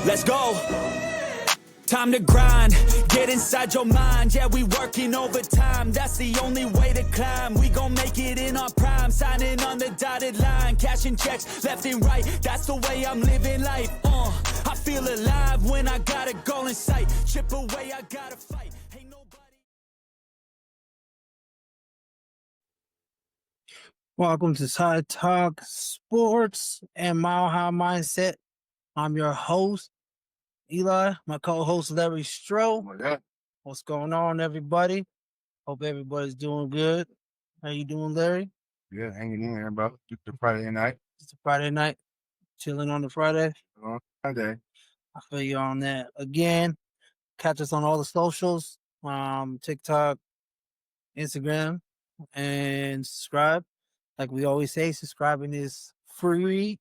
Let's go. Time to grind, get inside your mind. Yeah, we working overtime. That's the only way to climb. We gon' make it in our prime. Signing on the dotted line, cashing checks left and right. That's the way I'm living life. I feel alive when I got a goal in sight. Chip away, I gotta fight. Ain't nobody. Welcome to Side Talk Sports and Mile High Mindset. I'm your host, Eli, my co-host, Larry Stroh. What's going on, everybody? Hope everybody's doing good. How you doing, Larry? Yeah, hanging in there, bro. Just a Friday night. It's a Friday night, chilling on the Friday. Friday. I feel you on that. Again, catch us on all the socials, TikTok, Instagram, and subscribe. Like we always say, subscribing is free.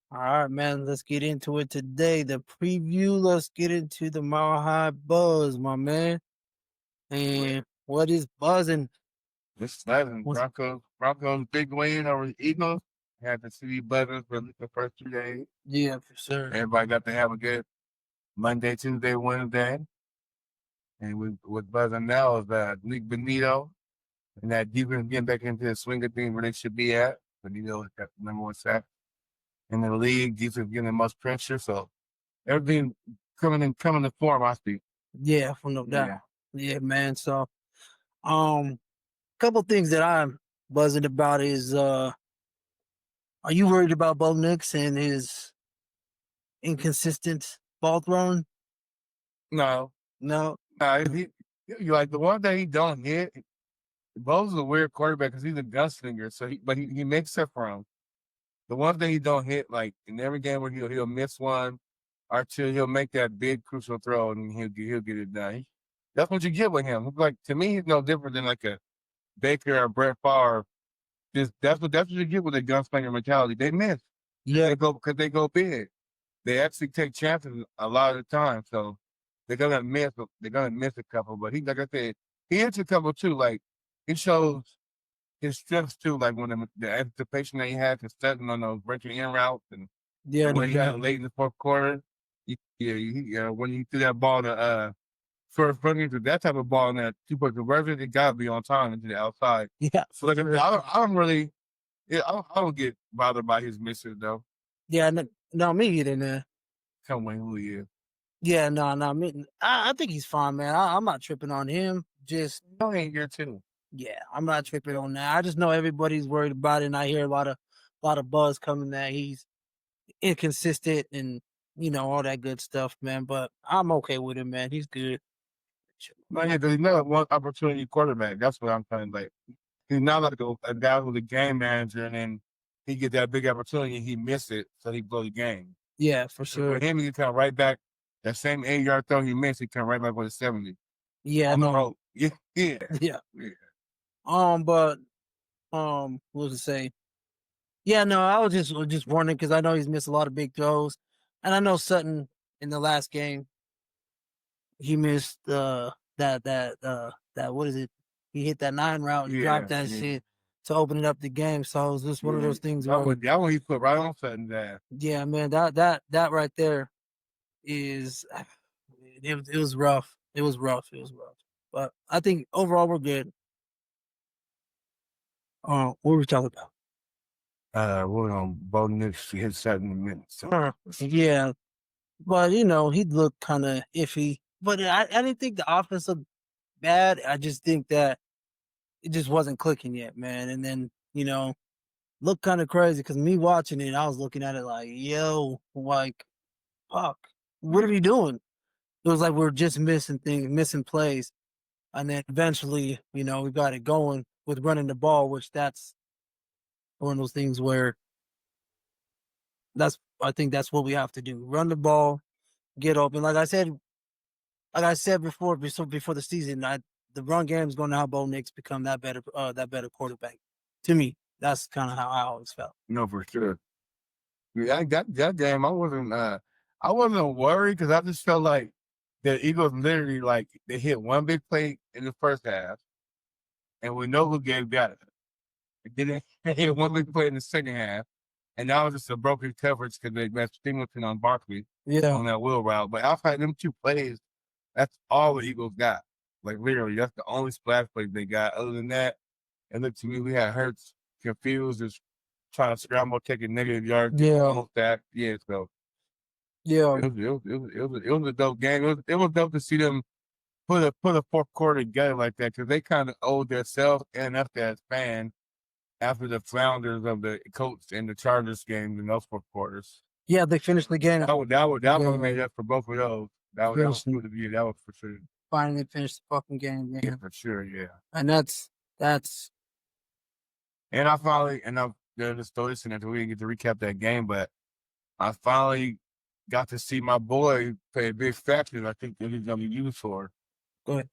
All right, man, let's get into it today. The preview, let's get into the Mile High Buzz, my man. And what is buzzing? This buzzing. Broncos big win over the Eagles. Had the city buzzing for the first 2 days. Yeah, for sure. Everybody got to have a good Monday, Tuesday, Wednesday. And what's buzzing now is Nick Benito and that defense getting back into the swing of things where they should be at. Benito got the number one sack in the league. Defense getting the most pressure. So everything coming to form, I think. Yeah, for no doubt. Yeah, man. So, couple things that I'm buzzing about is, are you worried about Bo Nix and his inconsistent ball throwing? No. You like the one that he don't hit. Bo's a weird quarterback because he's a gunslinger. So, but he makes up for him. The one that he don't hit, like in every game where he'll miss one or two, he'll make that big crucial throw and he'll get it done. That's what you get with him. Like to me, he's no different than like a Baker or Brett Favre. That's what you get with a gunslinger mentality. They miss. Yeah, because they go big. They actually take chances a lot of the time. So they're gonna miss. They're gonna miss a couple. But he, like I said, he hits a couple too. Like it shows his strengths too. Like when the anticipation that he had to setting on those breaking in routes and when he got late in the fourth quarter. When he threw that ball to first running to that type of ball in that 2-point conversion, it gotta be on time into the outside. Yeah. So like I don't really, I don't get bothered by his misses though. Yeah, no, me either, man. Tell me who he is. Yeah, no, I think he's fine, man. I'm not tripping on him. Just he ain't here too. Yeah, I'm not tripping on that. I just know everybody's worried about it, and I hear a lot of buzz coming that he's inconsistent and all that good stuff, man. But I'm okay with him, man. He's good. Man, yeah, there's not one opportunity quarterback. That's what I'm saying. Like he's not like a guy who's a game manager, and then he get that big opportunity, he missed it, so he blow the game. Yeah, for sure. For him, he come right back. That same 8-yard throw he missed, he come right back with a 70. Yeah, no. Yeah. But what was it say? Yeah, no, I was just wondering because I know he's missed a lot of big throws, and I know Sutton in the last game he missed that what is it? He hit that 9 route, and dropped that shit to open it up the game. So it was just one of those things. That one he put right on Sutton there. Yeah, man, that right there is it was rough. It was rough. But I think overall we're good. What were we talking about? We're on Bo Nix hit 70 minutes. Yeah, but he looked kind of iffy. But I didn't think the offense looked bad. I just think that it just wasn't clicking yet, man. And then looked kind of crazy because me watching it, I was looking at it like, yo, like, fuck, what are we doing? It was like we're just missing plays. And then eventually, we got it going with running the ball, which that's one of those things where I think that's what we have to do. Run the ball, get open. Like I said before the season, the run game is going to help Bo Nix become that better quarterback. To me, that's kind of how I always felt. No, for sure. Yeah, that game, I wasn't worried because I just felt like the Eagles literally like they hit one big play in the first half, and we know who gave that. They hit one big play in the second half, And that was just a broken coverage because they messed Singleton on Barkley Yeah. on that wheel route. But outside them 2 plays, that's all the Eagles got. Like literally, that's the only splash play they got. Other than that, it looked to me we had Hurts confused, just trying to scramble, taking negative yards. Yeah. Almost that. Yeah, so Yeah. it was a dope game. It was dope to see them put a fourth quarter together like that because they kind of owed themselves and us as fans after the flounders of the Colts and the Chargers games in those fourth quarters. Yeah, they finished the game. That would made up for both of those. That was good to be. That was for sure. Finally finished the fucking game, man. Yeah, for sure. Yeah. And that's. And I finally, and I'm just throw this in there. We didn't get to recap that game, but I finally got to see my boy play a big factor. I think that he's gonna be used for. Go ahead.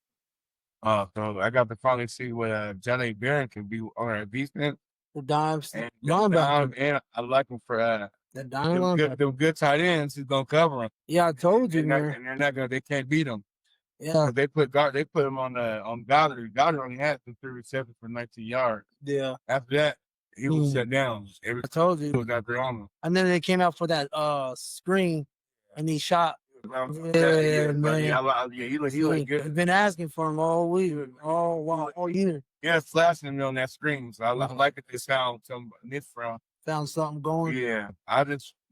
So I got to finally see what Johnny Barron can be on our defense. The dimes, and I like him for the dime them good tight ends. He's gonna cover him. Yeah, I told you, man. And they're not gonna. They can't beat him. Yeah, they put him on Goddard. Goddard only had 3 receptions for 19 yards. Yeah. After that, he was shut down. I told you. He was out there on him. And then they came out for that screen, and he shot. Yeah, man. He looked good. I've been asking for him all week, all year. Yeah, flashing him on that screen. So I like it. They found some niche from. Found something going. Yeah,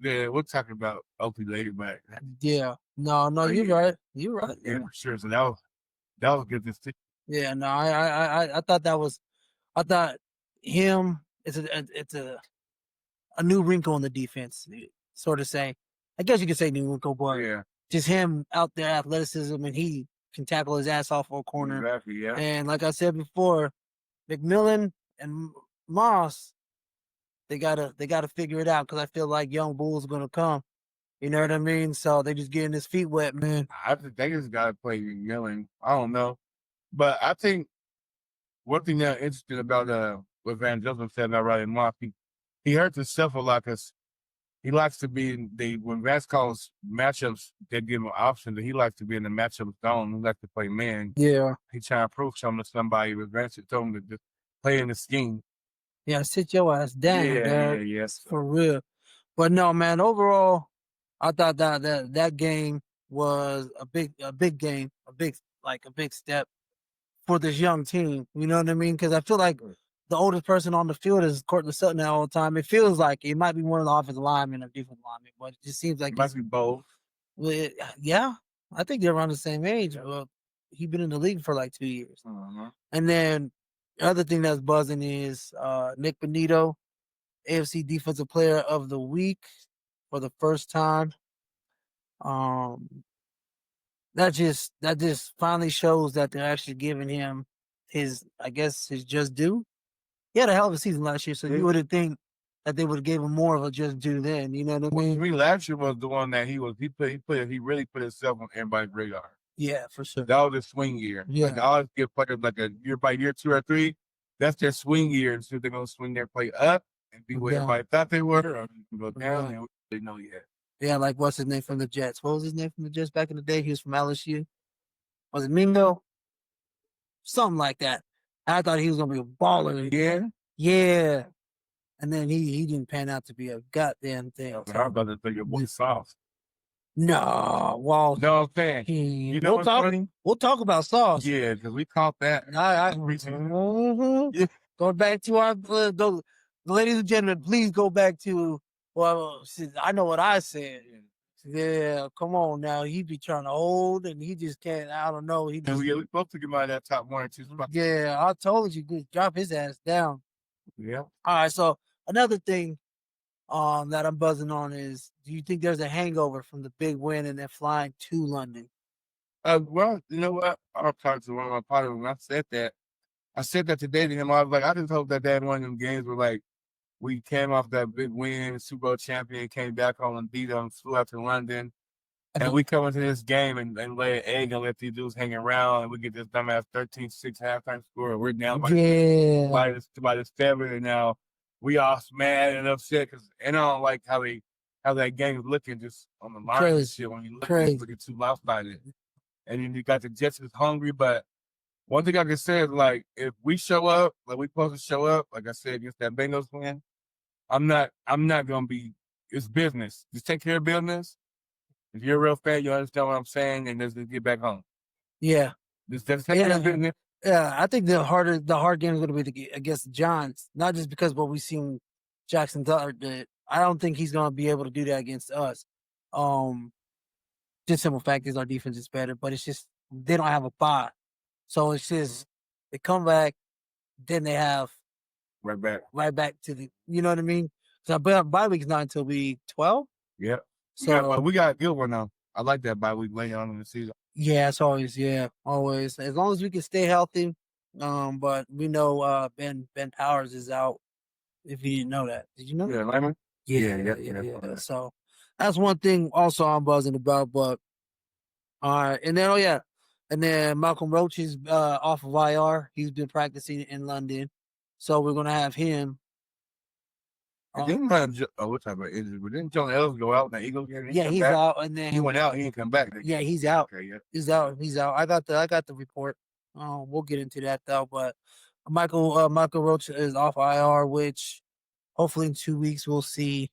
we're talking about Opie later, but yeah, no, you're right. You're right. Yeah, for sure. So that was good to see. Yeah, no, I thought that was, I thought him. It's a new wrinkle in the defense, sort of say. I guess you could say new wrinkle, but yeah, just him out there, athleticism, and he can tackle his ass off for a corner. Exactly. Yeah. And like I said before, McMillan and Moss, they gotta figure it out because I feel like young Bull's gonna come. You know what I mean? So they just getting his feet wet, man. I think they just gotta play McMillan. I don't know, but I think one thing that's interesting about what Van Joseph said about Riley Moss, he hurts himself a lot because he likes to be when Vance calls matchups, they give him an option that he likes to be in the matchup zone. He likes to play man. Yeah. He trying to prove something to somebody, but Vance told him to just play in the scheme. Yeah, sit your ass down, dog. Yes. For real. But no, man, overall, I thought that game was a big game, a big step for this young team. You know what I mean? Because I feel like the oldest person on the field is Courtland Sutton all the time. It feels like it might be one of the offensive linemen or defensive linemen, but it just seems like it must be both. Well, yeah, I think they're around the same age. Well, he's been in the league for like 2 years. And then the other thing that's buzzing is Nick Bonito, AFC Defensive Player of the Week for the first time. That just finally shows that they're actually giving him his just due. He had a hell of a season last year, so you wouldn't think that they would have gave him more of a just due then. You know what I mean? Well, last year was the one that he really put himself on everybody's radar. Yeah, for sure. That was a swing year. Yeah. Like, I always give players like a year by year 2 or 3. That's their swing year. So they're gonna swing their play up and be where everybody thought they were, or go down and they know yet. Yeah, like what's his name from the Jets? What was his name from the Jets back in the day? He was from LSU. Was it Mingo? Something like that. I thought he was gonna be a baller again. Yeah. And then he didn't pan out to be a goddamn thing. I'm about to think your boy Sauce. No, well, no, I'm saying. You know what's funny? We'll talk about Sauce. Yeah, because we caught that. Yeah. Going back to our ladies and gentlemen, please go back to. Well, I know what I said. Yeah, come on now. He be trying to hold, and he just can't. I don't know. We both took him out of that top 1 or 2 spot. Yeah, I told you, drop his ass down. Yeah. All right. So another thing, that I'm buzzing on is: do you think there's a hangover from the big win and then flying to London? Well, you know what? I talked to one of my partners and I said that today to him. I was like, I just hope that one of them games were like. We came off that big win, Super Bowl champion, came back home and beat them, flew out to London. And we come into this game and lay an egg and let these dudes hang around, and we get this dumbass 13-6 halftime score. And we're down by the 7, and now we all mad and upset and I don't like how that game is looking just on the line and shit. When you look too lopsided. And then you got the Jets is hungry, but one thing I can say is, like, if we show up, like we supposed to show up, like I said, against that Bengals win, I'm not gonna be. It's business. Just take care of business. If you're a real fan, you understand what I'm saying, and just get back home. Yeah. Just take care of business. Yeah, I think the hard game is going to be against the Giants, not just because what we've seen Jackson Dart did. I don't think he's going to be able to do that against us. Just simple fact is our defense is better, but it's just they don't have a bye, so it's just they come back, then they have right back to the, you know what I mean? So bye week's not until we 12. Yeah. So we got a good one now. I like that bye week later on in the season. Yeah, it's always as long as we can stay healthy. But we know Ben Powers is out. If you didn't know that, did you know? Yeah, Lyman. Yeah. So that's one thing also I'm buzzing about. But and then Malcolm Roach is off of IR. He's been practicing in London, so we're gonna have him. Didn't what type of injury? But didn't John Ellis go out in the Eagles game? Yeah, he's out, and then he went out. He didn't come back. Yeah, he's out. Okay, yeah. He's out. I got the report. We'll get into that though. But Michael Roach is off IR, which hopefully in 2 weeks we'll see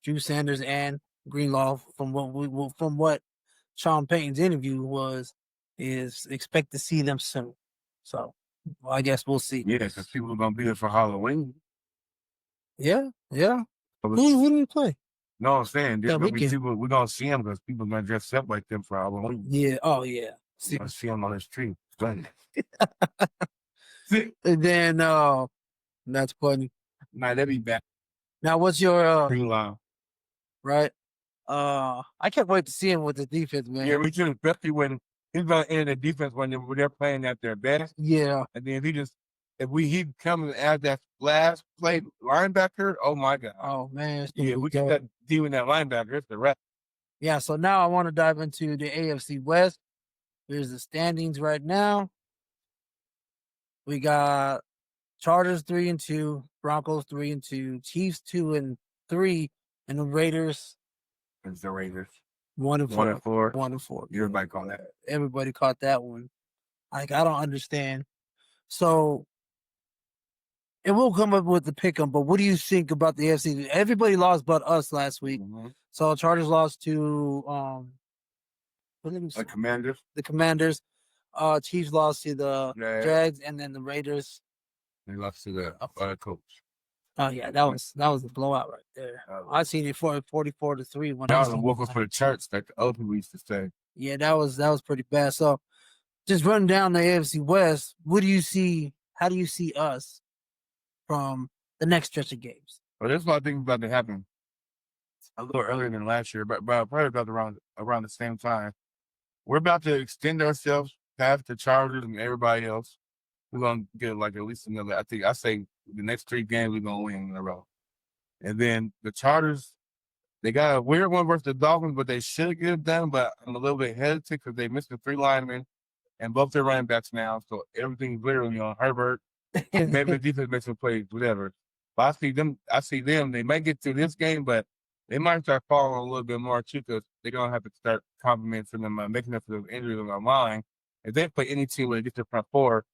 Drew Sanders and Greenlaw. From what Sean Payton's interview is expect to see them soon. So I guess we'll see. Yeah, because people are gonna be there for Halloween. Yeah. Who do we play? No, I'm saying we're gonna see them because people are gonna dress up like them for Halloween. Yeah. Oh yeah. See them on the street. And then that's funny. Nah, they'll be back. Now, what's your Greenlaw? Right. I can't wait to see him with the defense, man. Yeah, we should, especially when he's gonna end the defense when they're playing at their best. Yeah. And then he comes as that last play linebacker, oh my God. Oh man. Yeah, we got dealing that linebacker. It's the rest. Yeah, so now I want to dive into the AFC West. Here's the standings right now. We got Chargers 3-2, Broncos 3-2, Chiefs 2-3, and the Raiders. It's the Raiders. 1-4. 1-4. 1-4. Everybody caught that. Everybody caught that one. Like, I don't understand. So it will come up with the pick 'em, but what do you think about the AFC? Everybody lost but us last week. Mm-hmm. So Chargers lost to the Commanders. The Commanders. Chiefs lost to the Jags, and then the Raiders. They lost to the Colts. Oh yeah, that was a blowout right there. I seen it for 44-3 when that was a walk for the church, like the old people used to say. Yeah, that was pretty bad. So just running down the AFC West, what do you see? How do you see us from the next stretch of games? Well, this is what I think is about to happen a little earlier than last year, but probably about around the same time. We're about to extend ourselves past the Chargers and everybody else. We're gonna get like at least another. I say the next 3 games we're gonna win in a row. And then the Chargers, they got a weird one versus the Dolphins, but they should get it done. But I'm a little bit hesitant because they missed the 3 linemen and both their running backs now, so everything's literally on Herbert. Maybe the defense makes some plays, whatever. But I see them. They might get through this game, but they might start falling a little bit more too because they're gonna have to start complimenting them, making up for the injuries on the line. If they play any team when they get to the front 4,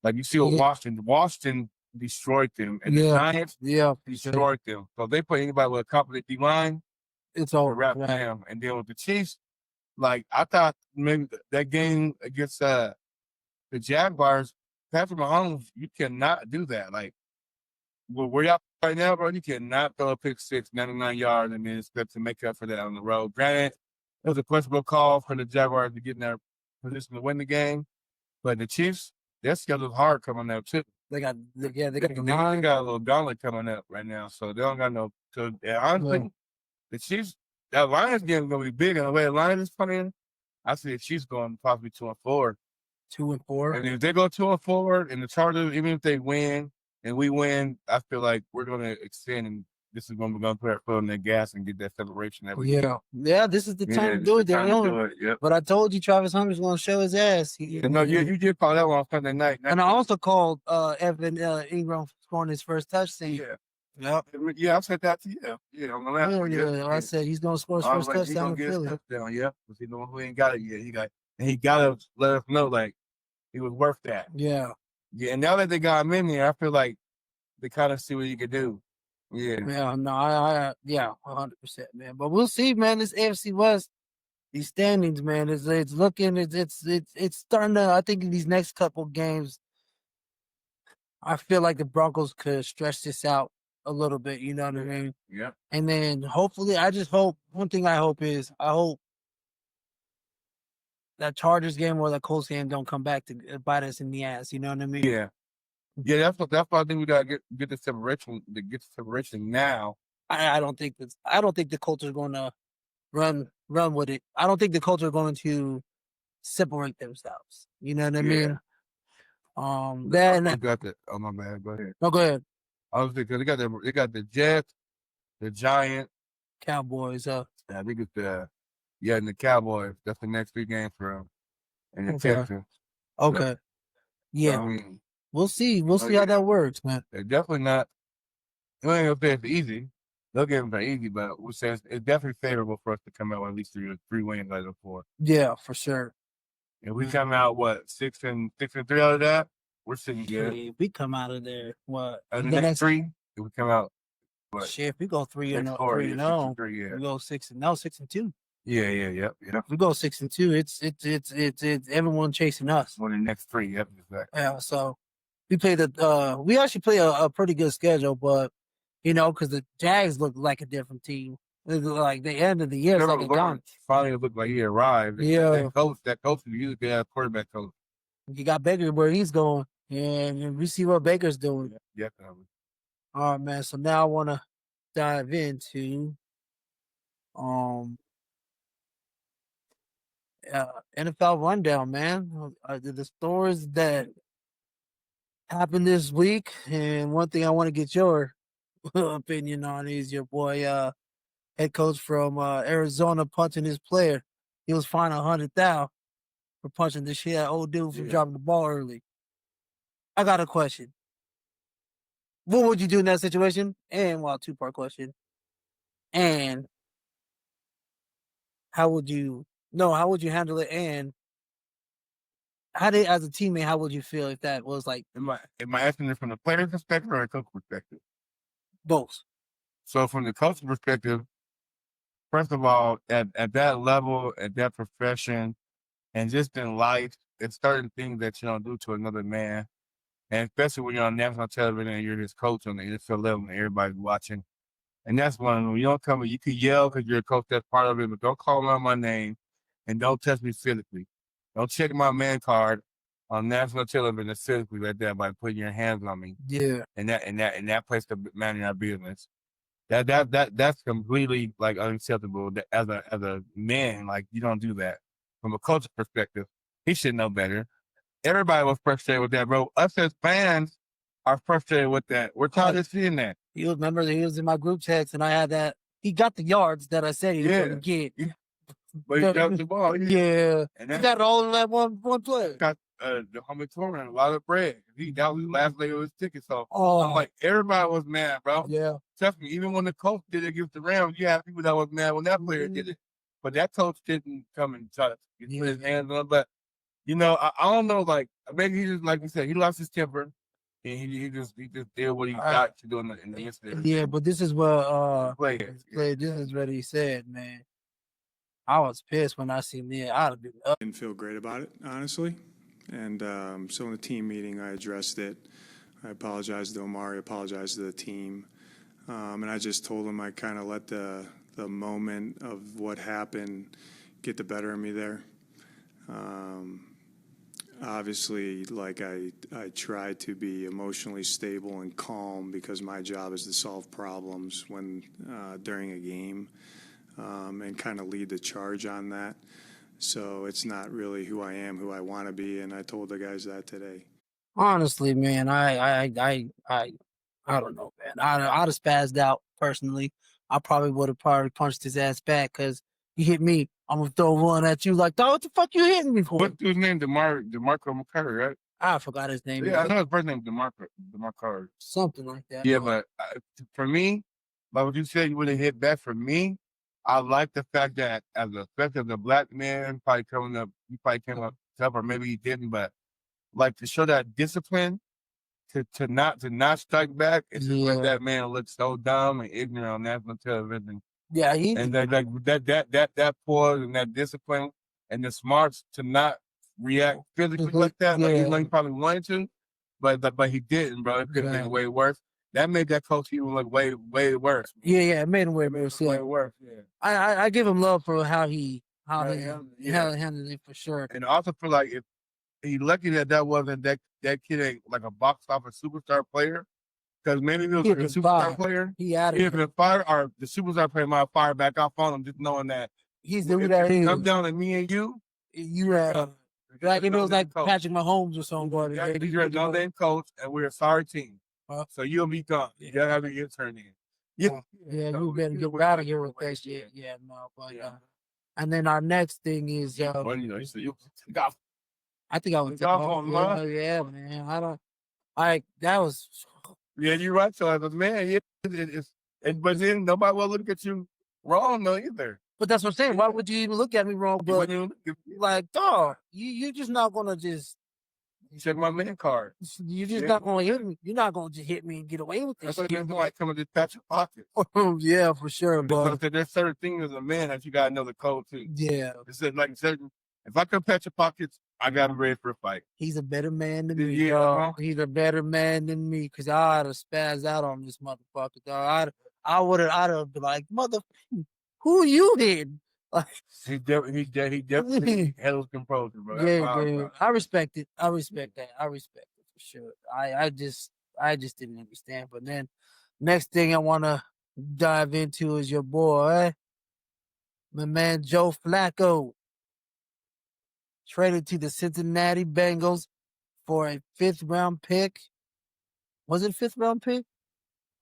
like you see what Washington destroyed them, and the Giants destroyed them. So if they play anybody with a competent D line, it's all wrap them. And then with the Chiefs, like I thought maybe that game against the Jaguars, Patrick Mahomes, you cannot do that. Like where y'all right now, bro, you cannot throw a pick 6, 99 yards, and then expect to make up for that on the road. Granted, it was a questionable call for the Jaguars to get in their position to win the game, but the Chiefs, their schedule's hard coming up too. They got a little gauntlet coming up right now, so they don't got no. So honestly, the Chiefs, that Lions game is gonna be big. And the way the Lions is playing, I see the Chiefs going possibly 2-4. 2-4. And if they go 2-4, and the Chargers, even if they win and we win, I feel like we're gonna extend, and this is when we're gonna put our foot on the gas and get that separation. Yeah. This is the time to do it. But I told you Travis Hunter's gonna show his ass. You did call that one on Sunday night. And I also called Evan Ingram scoring his first touchdown. Yeah, I said that to you. I said he's gonna score his first touchdown in Philly. Yeah, because he's the one who ain't got it yet. He gotta let us know like he was worth that. Yeah. And now that they got him in there, I feel like they kind of see what he could do. Yeah. Yeah, no, yeah, 100%, man. But we'll see, man. This AFC West, these standings, man, it's looking, it's starting to. I think in these next couple games, I feel like the Broncos could stretch this out a little bit. You know what I mean? Yeah. And then hopefully, I just hope one thing I hope that Chargers game or that Colts game don't come back to bite us in the ass. You know what I mean? Yeah. Yeah, that's why I think we gotta get the separation now. I don't think the Colts are going to run with it. I don't think the Colts are going to separate themselves. You know what I mean? Then I got the. Oh my man, go ahead. no, go ahead. I was thinking they got the Jets, the Giants, Cowboys. I think it's and the Cowboys. That's the next 3 games for them, and the Okay. Texans. Okay. Yeah. So, I mean, We'll see. We'll see how that works, man. they're definitely not. You ain't gonna say it's easy. They'll get them for easy, but we say it's definitely favorable for us to come out with at least 3 wins out of 4. Yeah, for sure. If we come out 6 and 3 out of that, we're sitting good. If we come out of there, what? And the next 3, if we come out, shit, if we go 3-0, yeah. we go 6-2. Yeah. If we go 6-2, it's everyone chasing us. On the next 3, yep, exactly. Yeah, so we actually play a pretty good schedule, but because the Jags look like a different team. Like the end of the year, it's like a gun. Finally, it looked like he arrived. Yeah, that coach is usually a quarterback coach. You got Baker where he's going, and we see what Baker's doing. Yeah. All right, man. So now I want to dive into NFL rundown, man. The stories that happened this week, and one thing I want to get your opinion on is your boy, head coach from Arizona, punching his player. He was fined $100,000 for punching the shit out old dude from dropping the ball early. I got a question. What would you do in that situation? And 2-part question. And how would you handle it? And as a teammate, how would you feel if that was like? Am I asking it from the player's perspective or a coach perspective? Both. So from the coach's perspective, first of all, at that level, at that profession, and just in life, it's certain things that you don't do to another man. And especially when you're on national television and you're this coach on the NFL level and everybody's watching. And that's when you don't come, you can yell because you're a coach, that's part of it, but don't call out my name and don't touch me physically. Don't check my man card on national television physically like that by putting your hands on me. Yeah. And that place to manage our business. That's completely like unacceptable. As a man, like you don't do that. From a coach's perspective, he should know better. Everybody was frustrated with that, bro. Us as fans are frustrated with that. We're tired of seeing that. He was in my group text, and I had that. He got the yards that I said he was going to get. Yeah. But he dropped the ball. Yeah. And he got it all in that one play. Got the homie touring a lot of bread. That was the last leg of his ticket. So I'm like, everybody was mad, bro. Yeah. Trust me, even when the coach did it against the Rams, you had people that was mad when that player did it. But that coach didn't come and try to put his hands on it. But I don't know, like maybe he just, like we said, he lost his temper and he just did what he got to do in the incident. Yeah, but this is what this is what he said, man. I was pissed when I seen it. I didn't feel great about it, honestly. And so in the team meeting, I addressed it. I apologized to Omari, apologized to the team. And I just told him I kind of let the moment of what happened get the better of me there. Obviously, like I try to be emotionally stable and calm because my job is to solve problems when during a game and kind of lead the charge on that. So it's not really who I am, who I want to be, and I told the guys that today. Honestly, man, I don't know, man. I'd have spazzed out personally. I probably would have punched his ass back because he hit me. I'm gonna throw one at you like, dog, what the fuck you hitting me for? What's his name? DeMarco McCurry, right? I forgot his name. Yeah, I know his first name DeMarco. Something like that. Yeah, but for me, like what you said, you would have hit back. For me, I like the fact that especially as a black man, he probably came up tough, or maybe he didn't, but like to show that discipline to not strike back, it's just let that man look so dumb and ignorant on national television. Yeah, and that poise and that discipline and the smarts to not react physically like that, like he probably wanted to, but he didn't, bro. It could have been way worse. That made that coach even look way worse. Yeah, it made him way worse. Way worse. Yeah. I give him love for how he handled it for sure. And I also feel like if he lucky that wasn't that kid ain't like a box office superstar player. Because maybe if he was like a superstar player, he been fired, or the superstar player might fire back off on him, just knowing that he's doing that. He come down to me and you have like if it was like Patrick Mahomes or something. Yeah, you're a no-name coach, and we're a sorry team. So you'll be gone. You gotta have your intern in. You better get out of here with that shit. Yeah, no, but and then our next thing is well, you said you golf. I think I was golf. Yeah, man. I don't. That was. Yeah, you're right. So as a man, but then nobody will look at you wrong though either. But that's what I'm saying. Why would you even look at me wrong? But like, dog, you're just not gonna just check my man card. You're just not gonna hit me. You're not gonna just hit me and get away with this. That's like like coming to patch your pockets. Yeah, for sure. But there's certain things as a man that you gotta know the code too. Yeah, it's like certain. If I can patch your pockets, I got him ready for a fight. He's a better man than me. Yeah, he's a better man than me because I'd have spazzed out on this motherfucker. Dog. I'd have been like, mother, who you then? Like, he definitely handles composure, bro. Dude. I respect it. I respect that. I respect it for sure. I just didn't understand. But then, next thing I want to dive into is your boy, my man Joe Flacco. Traded to the Cincinnati Bengals for a 5th-round pick. Was it a 5th-round pick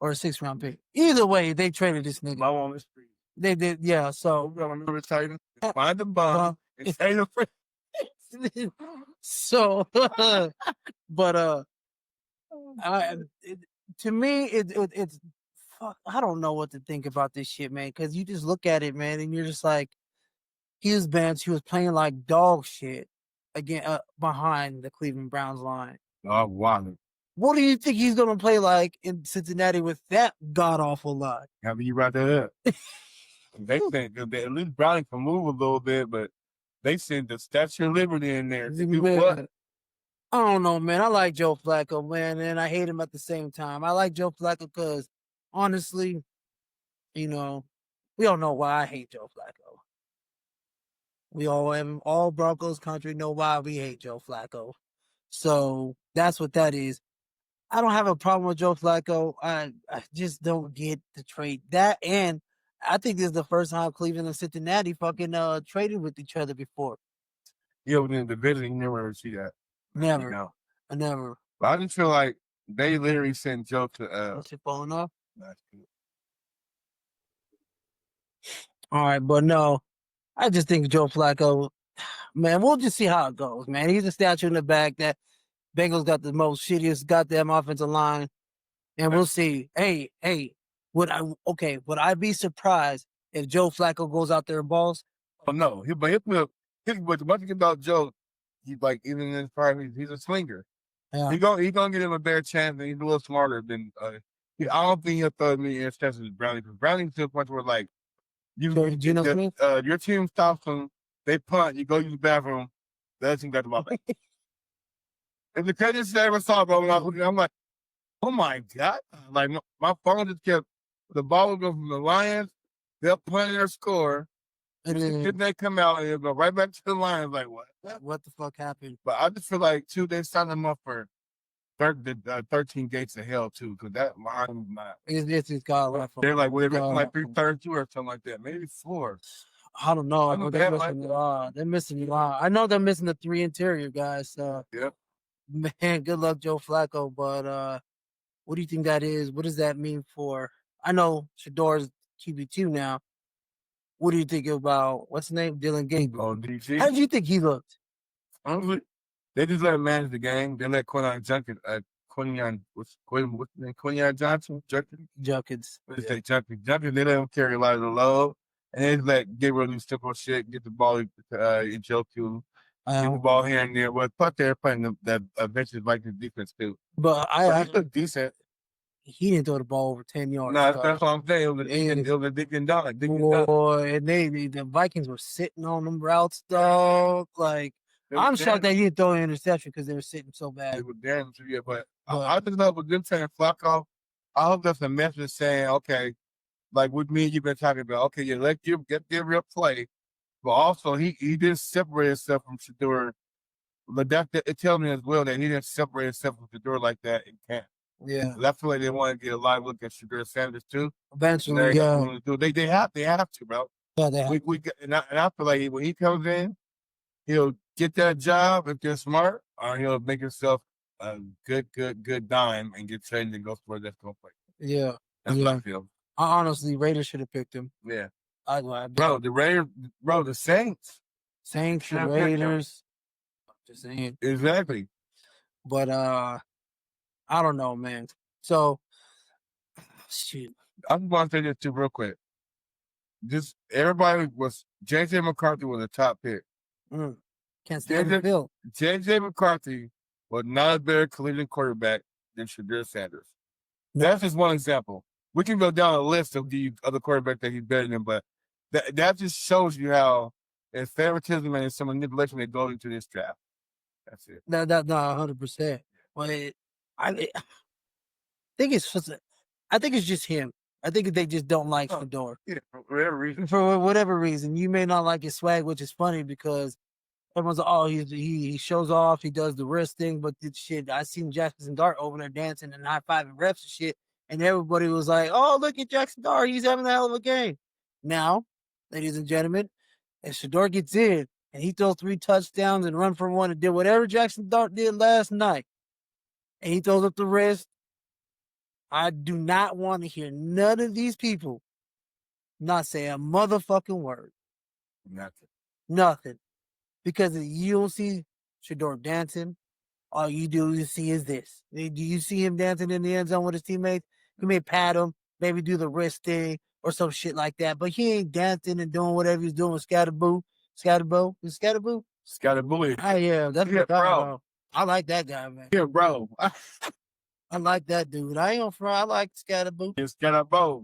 or a 6th-round pick? Either way, they traded this nigga. My on the street. They did, yeah. So remember Titan, find the bomb and say the friend. So, but to me, it's fuck. I don't know what to think about this shit, man. Because you just look at it, man, and you're just like. He was playing like dog shit again behind the Cleveland Browns line. Oh, wow. What do you think he's gonna play like in Cincinnati with that god awful line? How do you write that up? They think that at least Browning can move a little bit, but they send the Statue of Liberty in there. What? I don't know, man. I like Joe Flacco, man, and I hate him at the same time. I like Joe Flacco because honestly, we all know why I hate Joe Flacco. We all Broncos country know why we hate Joe Flacco. So that's what that is. I don't have a problem with Joe Flacco. I just don't get the trade. That, and I think this is the first time Cleveland and Cincinnati fucking traded with each other before. Yeah, but in the division, you never ever see that. Never. Never. But I just feel like they literally sent Joe to What's it falling off? That's good. All right, but no. I just think Joe Flacco, man, we'll just see how it goes, man. He's a statue in the back. That Bengals got the most shittiest goddamn offensive line. And we'll see. Hey, would I be surprised if Joe Flacco goes out there and balls? Oh, no. But the one thing about Joe, he's like, even in his prime, he's a slinger. Yeah. He's gonna give him a better chance, and he's a little smarter than, I don't think he'll throw me in chances with Browning. Because Browning's to the point where, like, your team stops them, they punt, you go use the bathroom, the other team got the ball back. It's the craziest I ever saw, bro. I'm like, oh my God. Like, my phone just kept, the ball would go from the Lions, they'll punt their score, and then they come out and they'll go right back to the Lions. Like, what? What the fuck happened? But I just feel like, too, they signed them up for 13 gates of hell too, because that line is not. It's got they're like like 332 or something like that, maybe 4. I don't know. They're missing a lot. I know they're missing the 3 interior guys. So yep. Man, good luck, Joe Flacco. But what do you think that is? What does that mean for? I know Shador's QB2 now. What do you think about what's his name? Dylan Gabriel. Oh, DG. How did you think he looked? Honestly, they just let him manage the game. They let Quinion Johnson. What's his name? Quinion Johnson. Junkins. Junkins. They let him carry a lot of the load, and they just let Gabriel do simple shit, get the ball in Joe to. Get the ball here and there. Well, plus they're playing that eventually Vikings defense too. But I look decent. He didn't throw the ball over 10 yards. No, that's what I'm saying. It was a dick and dog. Boy, and the Vikings were sitting on them routes, dog. Like, I'm shocked that he didn't throw an interception because they were sitting so bad. They were damn sure, yeah, but I just know with them saying Flacco, I hope that's a message saying, okay, like with me, you've been talking about, okay, you get the real play, but also he didn't separate himself from Shador. But it tells me as well that he didn't separate himself from Shador like that in camp. Yeah, I feel like they want to get a live look at Shador Sanders too. Eventually, yeah. They have to, bro. Yeah, they have. And I feel like when he comes in, he'll get that job if they're smart, or he'll make himself a good dime and get traded and go for that's gonna play. Yeah, that's what I feel. I honestly, Raiders should have picked him. Yeah, bro, the Raiders, the Saints, the Raiders. Just saying. Exactly. But I don't know, man. So, shoot. I'm going to say this too real quick. Just everybody was J.J. McCarthy was a top pick. Can't stand the field. J.J. McCarthy was not a better collegiate quarterback than Shador Sanders. That's just one example. We can go down a list of the other quarterbacks that he's better than, but that just shows you how there's favoritism and some manipulation that goes into this draft. That's it. No, 100%. Well, I think it's just him. I think they just don't like Shador. Yeah, for whatever reason. For whatever reason, you may not like his swag, which is funny because everyone's like, "Oh, he shows off, he does the wrist thing," but this shit, I seen Jackson Dart over there dancing and high fiving refs and shit, and everybody was like, "Oh, look at Jackson Dart, he's having a hell of a game." Now, ladies and gentlemen, if Shador gets in and he throws 3 touchdowns and run for 1 and did whatever Jackson Dart did last night, and he throws up the wrist, I do not want to hear none of these people not say a motherfucking word. Nothing. Because you don't see Shador dancing. All you see is this. Do you see him dancing in the end zone with his teammates? You may pat him, maybe do the wrist thing or some shit like that. But he ain't dancing and doing whatever he's doing with Scatterboo. Scatterboo? Is Scatterboo? Scatterboo. Yeah, that's what bro. I like that guy, man. Yeah, bro. I like that dude. I ain't gonna front. I like Scatterboo. Yeah, Scatterboo.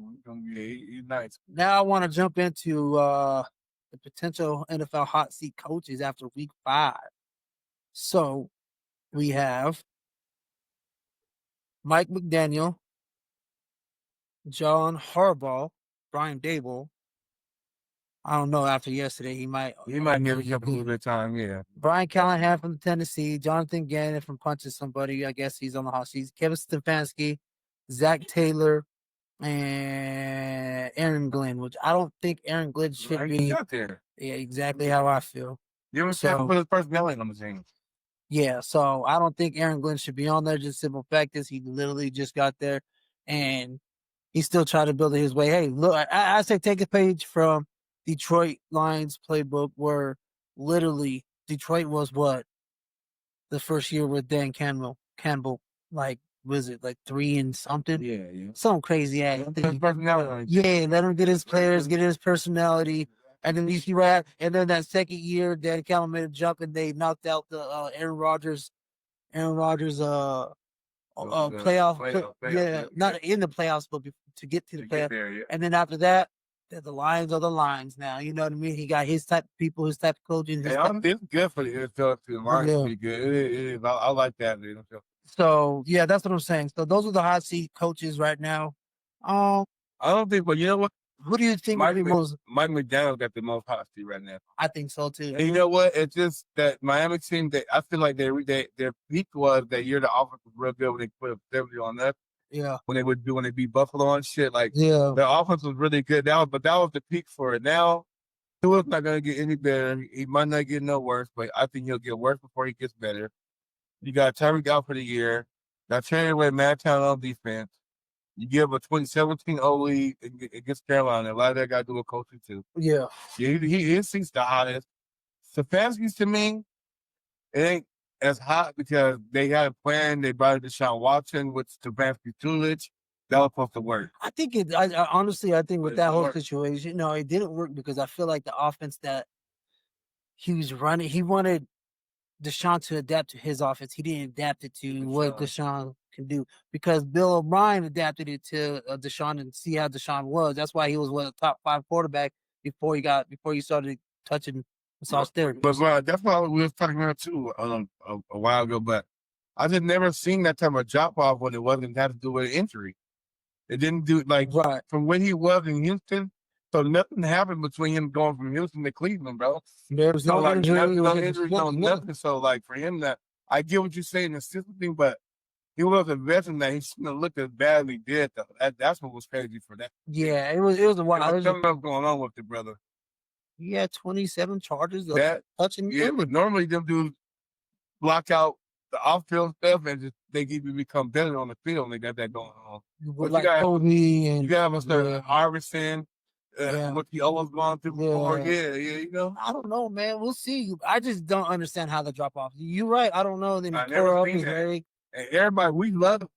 He's nice. Now I want to jump into the potential NFL hot seat coaches after week 5. So we have Mike McDaniel, John Harbaugh, Brian Dable. I don't know. After yesterday, he might give a little bit of time. Yeah. Brian Callahan from Tennessee, Jonathan Gannon from Punching Somebody. I guess he's on the hot seat. Kevin Stefanski, Zach Taylor, and Aaron Glenn. Which I don't think Aaron Glenn should be. Out there. Yeah, exactly how I feel. You ever put his personality on the team? Yeah, so I don't think Aaron Glenn should be on there. Just simple fact is he literally just got there, and he's still trying to build it his way. Hey, look, I say take a page from Detroit Lions playbook, where literally Detroit was what the first year with Dan Campbell, like was it like 3 and something? Yeah. Some crazy ass. Personality. Yeah, let him get his players, get his personality, and then you see right, and then that second year, Dan Campbell made a jump and they knocked out the Aaron Rodgers playoff. Yeah, not in the playoffs, but to get to the playoffs. And then after that, the Lions are the Lions now. You know what I mean? He got his type of people, his type of coaching. It's good for the NFL to the Lions to be good. It is. I like that. So yeah, that's what I'm saying. So those are the hot seat coaches right now. I don't think, but you know what? Who do you think Mike McDaniel got the most hot seat right now? I think so too. And you know what? It's just that Miami team. I feel like their peak was that year. The offense was real good when they put up 70 on that. Yeah. When they beat Buffalo and shit. Like the offense was really good. That was the peak for it. Now Tua's not gonna get any better. He might not get no worse, but I think he'll get worse before he gets better. You got Tyreek out for the year. Got traded away Matt Town on defense. You give a 2017 lead against Carolina. A lot of that got to do with coaching too. Yeah. He sees the hottest. Stefanski's to me, it ain't as hot because they had a plan. They brought in Deshaun Watson with Stefanski's tutelage. That was supposed to work. I think honestly, I think with that whole situation, no, it didn't work because I feel like the offense that he was running, he wanted Deshaun to adapt to his offense. He didn't adapt it to what Deshaun can do because Bill O'Brien adapted it to Deshaun and see how Deshaun was. That's why he was one of the top 5 quarterback before he started touching massage therapy. But that's what we was talking about too a while ago. But I just never seen that type of drop off when it wasn't had to do with injury. It didn't do from when he was in Houston. So nothing happened between him going from Houston to Cleveland, bro. There was no injury, no injury, nothing. So like for him, that I get what you're saying, the system thing, but he was a veteran that he shouldn't have looked as bad as he did. Though. That's what was crazy for that. Yeah, it was a while. There was something else going on with the brother. He had 27 charges of touching. Yeah, but normally them dudes block out the off-field stuff and just they even become better on the field. And they got that going on. But like Cody and you got Mr. Iverson. What he always gone through before. Yeah, you know. I don't know, man. We'll see. I just don't understand how the drop off. You're right. I don't know. Then I never seen that. And everybody, we love him.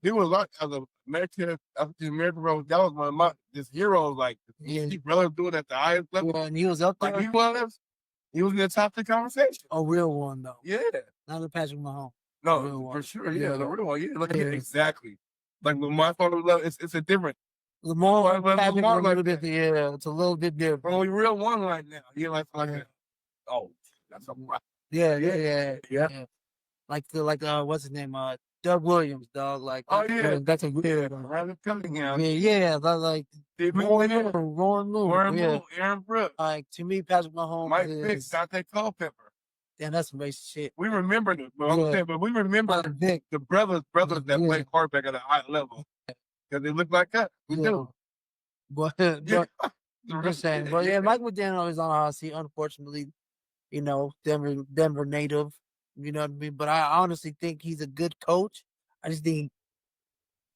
There was a lot of the American Rose. That was one of my heroes. Like his brother doing at the highest level. Yeah, and he was up there. Like he was in the top 10 conversation. A real one though. Yeah. Not the Patrick Mahomes. No, for sure. Yeah, the real one. Yeah, look at it exactly. Like when my father loved, it's a different. Lamar, Patrick, a little bit, it's a little bit different. Only real one right now. Yeah, like oh, that's a right. Yeah. Like what's his name? Doug Williams, dog. Like that's a good Rabbit Cunningham. Yeah, like Warren Moon, Aaron Brooks. Like to me, Patrick Mahomes, Mike Vick, Dante Culpepper. Damn, that's some racist shit. We remember it, but we remember the brothers that play quarterback at a high level. Because they look like us. We do. But I'm saying, but Mike McDaniel is on the hot seat, unfortunately. You know, Denver native. You know what I mean? But I honestly think he's a good coach. I just think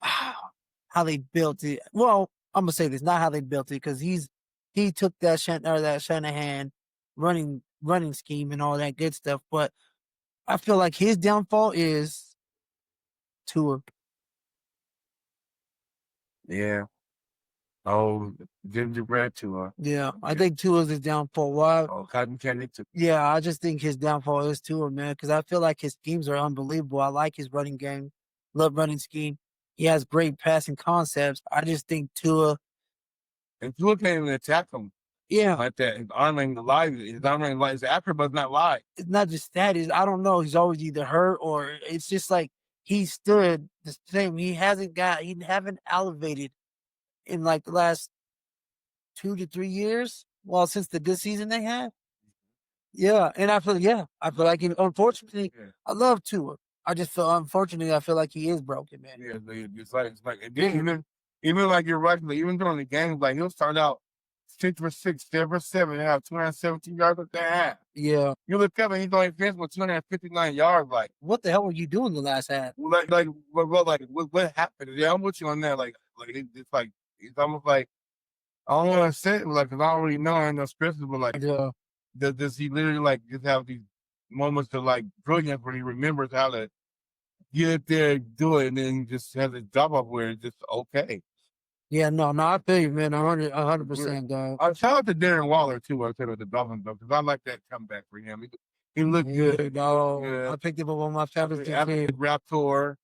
how they built it. Well, I'm gonna say this, not how they built it, because he took that Shanahan running scheme and all that good stuff. But I feel like his downfall is Tua. Yeah. Oh, gingerbread Tua. Yeah, I think Tua's his downfall. Why? Oh, cotton candy too. Yeah, I just think his downfall is Tua, man, because I feel like his schemes are unbelievable. I like his running game, love running scheme. He has great passing concepts. I just think Tua. And Tua can't even attack him. Yeah. Like that. His arm ain't live. His acrobat's not live. It's not just that. I don't know. He's always either hurt or it's just like he stood the same. He haven't elevated in like the last 2 to 3 years. Well, since the good season they had. Yeah. And I feel like unfortunately, I love Tua. I just feel unfortunately, I feel like he is broken, man. Yeah, it's like even like you're right, like, even during the games, like he'll start out 6 for 6, 7 for 7, and have 217 yards at that half. Yeah. You look up and he's only finished with 259 yards. Like, what the hell were you doing the last half? What happened? Yeah, I'm with you on that. It's like it's almost like I don't want to say it, like, because I already know I ain't no stresses, but like, does he literally like just have these moments of like brilliance where he remembers how to get up there, do it, and then he just has a drop off where it's just okay. Yeah, no, I feel you, man. 100%, dog. Shout out to Darren Waller too. I said with the Dolphins though, because I like that comeback for him. He looked good. No, yeah. I picked him up on my favorite after rap tour.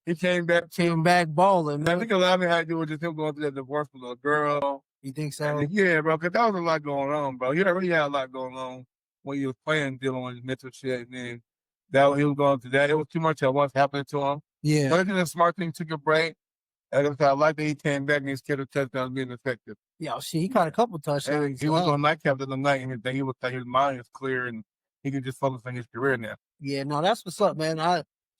He came back balling. I think a lot of it had to do with just him going through that divorce with a girl. You think so? Yeah, bro, because that was a lot going on, bro. He already had a lot going on when he was playing, dealing with his mental shit, and then he was going through that. It was too much at once happening to him. Yeah. But I think the smart thing, took a break. And I like that he came back and his kid touchdowns being effective. Yeah, he caught a couple touchdowns. He was on nightcap the other night, and he was like his mind is clear and he can just focus on his career now. Yeah, no, that's what's up, man.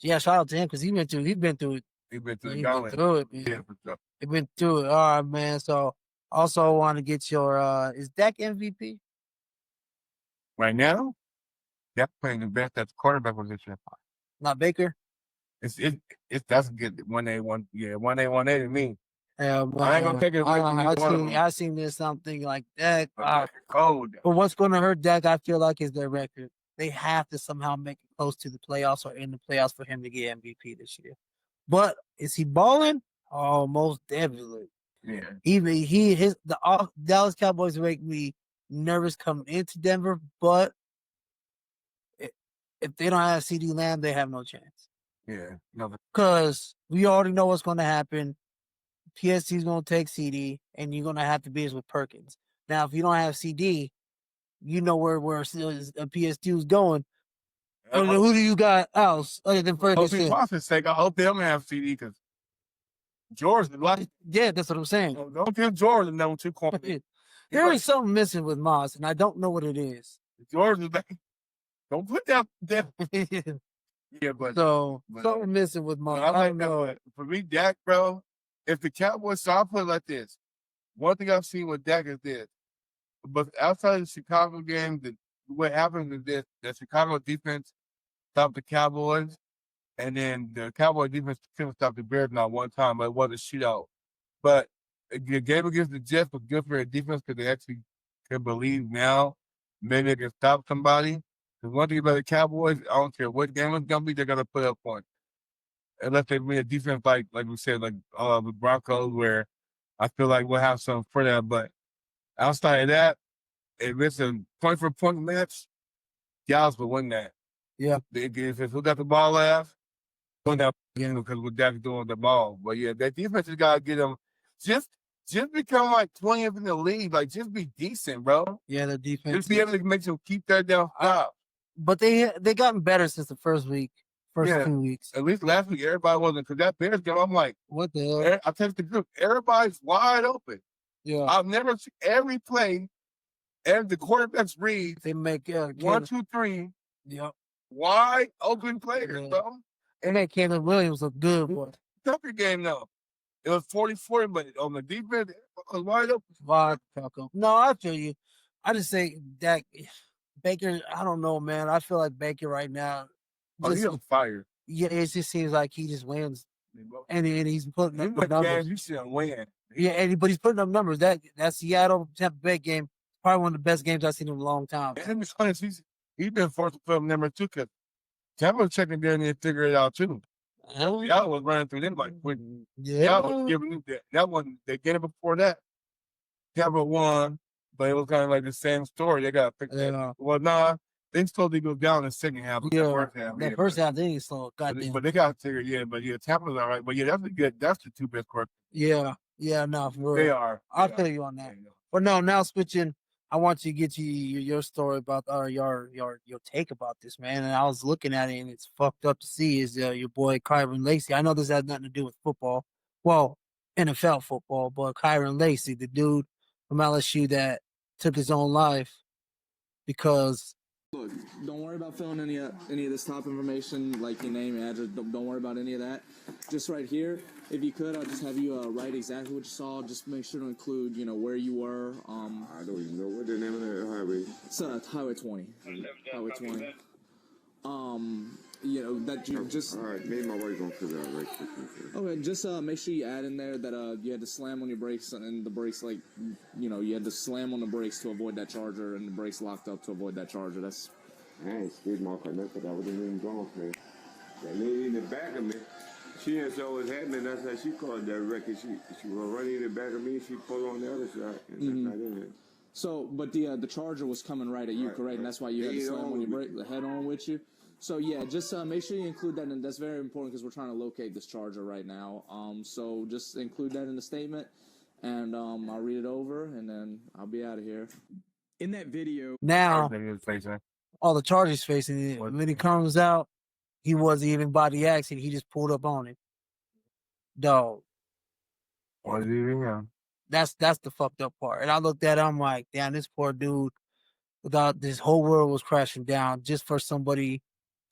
Shout out to him because he's been through it. He's been through it, man. Yeah, for sure. He's been through it. All right, man. So also want to get your is Dak MVP? Right now? Dak playing the best at the quarterback position. Not Baker? That's a good 1A, 1A to me. Yeah, I ain't gonna take it away from I seen this something like that. Cold. But what's gonna hurt Dak, I feel like, is their record. They have to somehow make it close to the playoffs or in the playoffs for him to get MVP this year. But is he balling? Oh, most definitely. Yeah. The Dallas Cowboys make me nervous coming into Denver, but if they don't have CD Lamb, they have no chance. Yeah, no, Because we already know what's going to happen. PST is going to take CD, and you're going to have to be with Perkins. Now, if you don't have CD, you know where PST is going. And who do you got else other than Ferguson? Sake, I hope they don't have CD because George, yeah, that's what I'm saying. Don't give George the number 2 corner. There is something missing with Moss, and I don't know what it is. George is back. Don't put that. Yeah, but something missing with Moss. I don't know. For me, Dak, bro, if the Cowboys, so I'll put it like this. One thing I've seen with Dak is this. But outside of the Chicago game, what happened is this: the Chicago defense stopped the Cowboys, and then the Cowboy defense couldn't stop the Bears not one time, but it was a shootout. But the game against the Jets was good for their defense because they actually can believe now maybe they can stop somebody. Because one thing about the Cowboys, I don't care what game it's gonna be, they're gonna put up points. Unless they win a defense like we said, like the Broncos, where I feel like we'll have some for that. But outside of that, if it's a point for point match, Dallas will win that. Yeah. If who got the ball last, win that game because what Dak's doing with the ball. But yeah, that defense has got to get them just become like 20th in the league. Like just be decent, bro. Yeah, the defense. Just be able to make them keep that down top. But they gotten better since the first 2 weeks. At least last week, everybody wasn't, because that Bears game, I'm like, what the hell? I texted the group, everybody's wide open. Yeah. I've never seen every play, and the quarterbacks read, they make 1, 2, 3. Yep. Wide open players, bro. And that Caleb Williams looked good, boy. Tucker game, though. It was 40-40, but on the defense, it was wide open. Wide open. No, I feel you. I just say that Baker, I don't know, man. I feel like Baker right now. He's on fire. Yeah, it just seems like he just wins. And he's putting up numbers. You should win. Yeah, but he's putting up numbers. That Seattle Tampa Bay game, probably one of the best games I've seen in a long time. And it's honest, he's been forced to put up number 2 because Tampa was checking there and they figured it out too. Y'all was running through them like y'all was giving that one. They get it before that. Tampa won, but it was kind of like the same story. They got picked up. Well, things slowly go down in the second half. Yeah, that first half they didn't slow. Goddamn. But they got figured, but Tampa's all right. But yeah, that's the 2 best quarterbacks. Yeah, no, for real. They are. I'll feel you on that. But no, now switching. I want you to get your story about your take about this, man. And I was looking at it, and it's fucked up to see is your boy Kyron Lacy. I know this has nothing to do with football, well, NFL football, but Kyron Lacy, the dude from LSU that took his own life because. Look, don't worry about filling any of this top information, like your name, address. Don't worry about any of that. Just right here, if you could, I'll just have you write exactly what you saw. Just make sure to include, where you were. I don't even know what the name of that highway. It's Highway 20. Highway 20. That you just. All right, maybe my wife gonna figure out right quick. Okay, just make sure you add in there that you had to slam on your brakes and the brakes you had to slam on the brakes to avoid that charger and the brakes locked up to avoid that charger. That's. I ain't skid mark or nothing. I wasn't even going for it. That lady in the back of me, she didn't saw what was happening. That's how she called that record. She was running in the back of me. She pulled on the other side. And that's not in it. So, but the charger was coming right at you, correct? And that's why you had to slam on your brake, the head on with you. So yeah, just make sure you include that, and that's very important because we're trying to locate this charger right now. So just include that in the statement, and I'll read it over, and then I'll be out of here. In that video, now all the charges facing it. When he comes out, he wasn't even by the accident. He just pulled up on it. Dog. What did he do? That's the fucked up part. And I looked at it, I'm like, damn, this poor dude. Without this whole world was crashing down just for somebody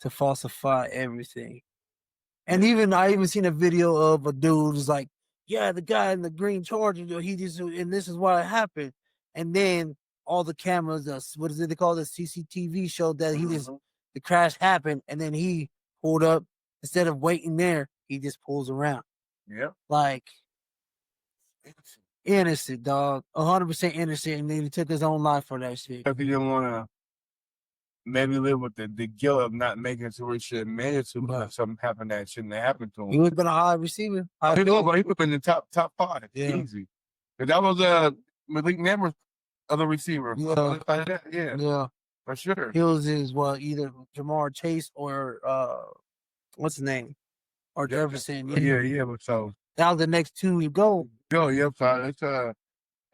to falsify everything. And I even seen a video of a dude who's like, yeah, the guy in the green Charger, and this is what happened. And then all the cameras, what is it they call the CCTV showed that the crash happened, and then he pulled up. Instead of waiting there, he just pulls around. Yep. Like, innocent, dog. 100% innocent, and then he took his own life for that shit. If he didn't want to maybe live with the guilt of not making it to where he should have made it to, but something happened that shouldn't have happened to him. He would have been a high receiver. He would have been in the top 5. Yeah. Easy. Because that was Malik Neighbors' other receiver. Yeah. Yeah. For sure. Hills is either Jamar Chase or what's his name? Or Jefferson. Yeah. But so that was the next two you go. Yep. So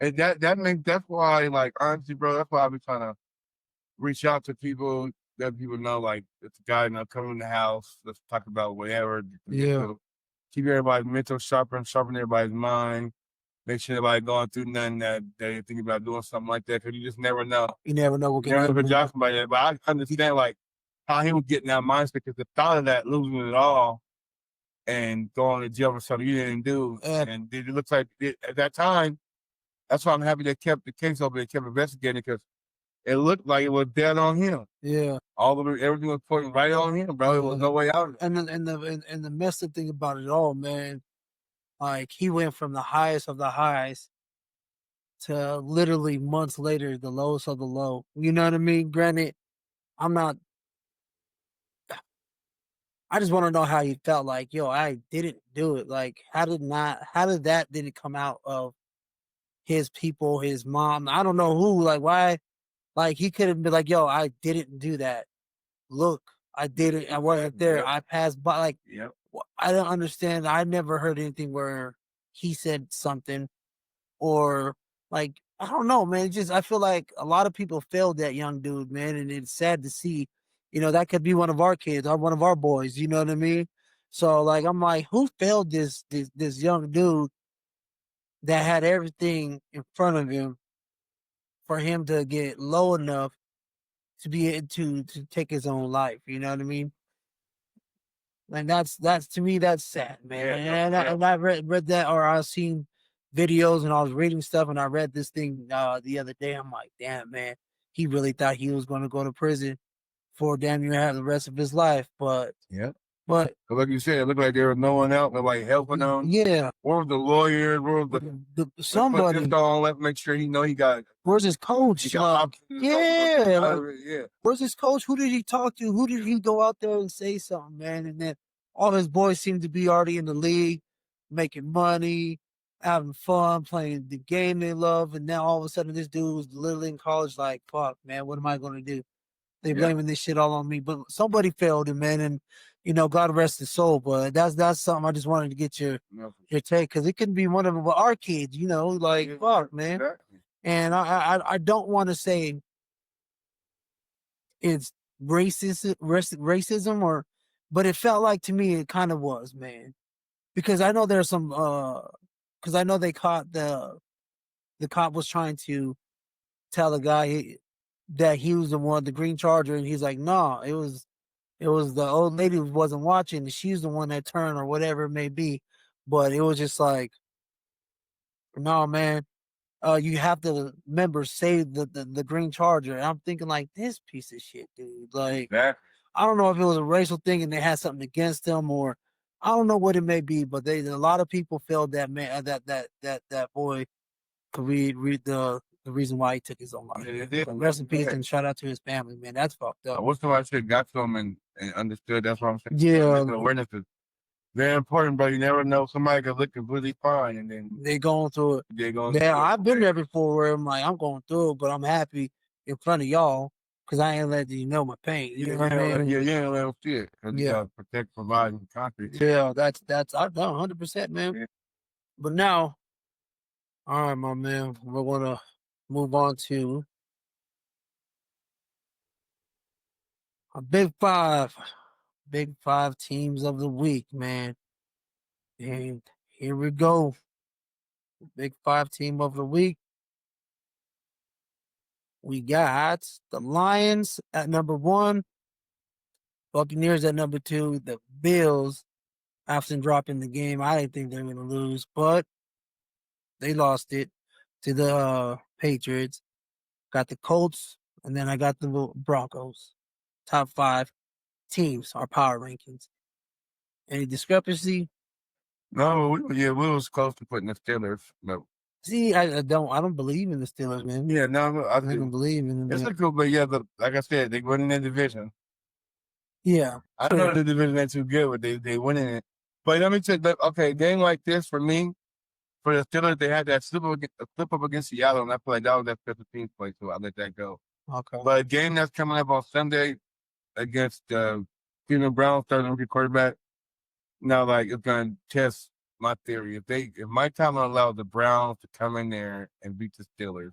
it's and that's why, like, honestly, bro, that's why I be trying to reach out to people that people know, like, it's a guy now coming in the house, let's talk about whatever. Yeah. Keep everybody's mental sharpen everybody's mind. Make sure everybody going through nothing that they think about doing something like that, because you just never know. You never know what can happen. But I understand, like, how he was getting that mindset, because the thought of that, losing it all and going to jail for something you didn't do, and it looks like at that time, that's why I'm happy they kept the case open, they kept investigating, because it looked like it was dead on him. Yeah. Everything was pointing right on him, bro. There was no way out of it. And the messed up thing about it all, man, like, he went from the highest of the highs to literally months later, the lowest of the low. You know what I mean? Granted, I just want to know how he felt. Like, yo, I didn't do it. Like, how did that didn't come out of his people, his mom? I don't know who. Like, why? Like, he could have been like, yo, I didn't do that. Look, I did it. I wasn't there. Yep. I passed by. Like, Yep. I don't understand. I never heard anything where he said something, or, like, I don't know, man. I feel like a lot of people failed that young dude, man, and it's sad to see. You know, that could be one of our kids or one of our boys. You know what I mean? So, like, I'm like, who failed this young dude that had everything in front of him for him to get low enough to be able to take his own life? You know what I mean? Like, that's to me, that's sad, man. And I read that, or I've seen videos, and I was reading stuff, and I read this thing the other day. I'm like, damn, man, he really thought he was going to go to prison for damn near have the rest of his life. But like you said, it looked like there was no one else, nobody helping him. Yeah. Where was the lawyer? Where was somebody? Put this on, let's make sure he got. Where's his coach? Yeah. Where's his coach? Who did he talk to? Who did he go out there and say something, man? And then all his boys seem to be already in the league, making money, having fun, playing the game they love. And now all of a sudden, this dude was literally in college. Like, fuck, man, what am I going to do? They blaming this shit all on me, but somebody failed him, man. And, you know, God rest his soul. But that's something I just wanted to get your take, because it couldn't be one of our kids, you know, like, fuck, man. Exactly. And I don't want to say it's racism, but it felt like, to me, it kind of was, man. Because I know there's some, because I know they caught the cop was trying to tell the guy that he was the one, the green charger, and he's like, no, it was the old lady who wasn't watching. She's the one that turned, or whatever it may be. But it was just like, no, man, you have the members save the green charger. And I'm thinking, like, this piece of shit, dude. Like, I don't know if it was a racial thing and they had something against them, or I don't know what it may be, but a lot of people felt that man, that boy could read the reason why he took his own life. Rest in peace, and shout out to his family, man. That's fucked up. What's the right shit got to him and understood? That's what I'm saying. Yeah. Awareness is very important, but you never know. Somebody could look completely fine, and then they going through it. Yeah, I've been there before, where I'm like, I'm going through it, but I'm happy in front of y'all, because I ain't letting you know my pain. You know what I mean? Yeah, you ain't let them see it. You gotta protect, provide, and conquer. Yeah, that's I've done 100%, man. Yeah. But now, all right, my man, we're gonna move on to a big five teams of the week, man. And here we go. Big five team of the week. We got the Lions at number 1, Buccaneers at number 2, the Bills after dropping the game. I didn't think they were going to lose, but they lost it to the Patriots. Got the Colts, and then I got the Broncos. Top 5 teams, our power rankings. Any discrepancy? No, we was close to putting the Steelers. No. See, I don't believe in the Steelers, man. Yeah, no, I don't believe in them. It's a cool, but like I said, they win in the division. Yeah, I know the division ain't too good, but they winning it. But let me tell you, okay, game like this for me, for the Steelers, they had that slip up against Seattle, and I feel like that was that special teams play, so I let that go. Okay. But a game that's coming up on Sunday against Cleveland Browns, starting rookie quarterback. Now, like, it's going to test my theory. If Mike Tomlin allows the Browns to come in there and beat the Steelers,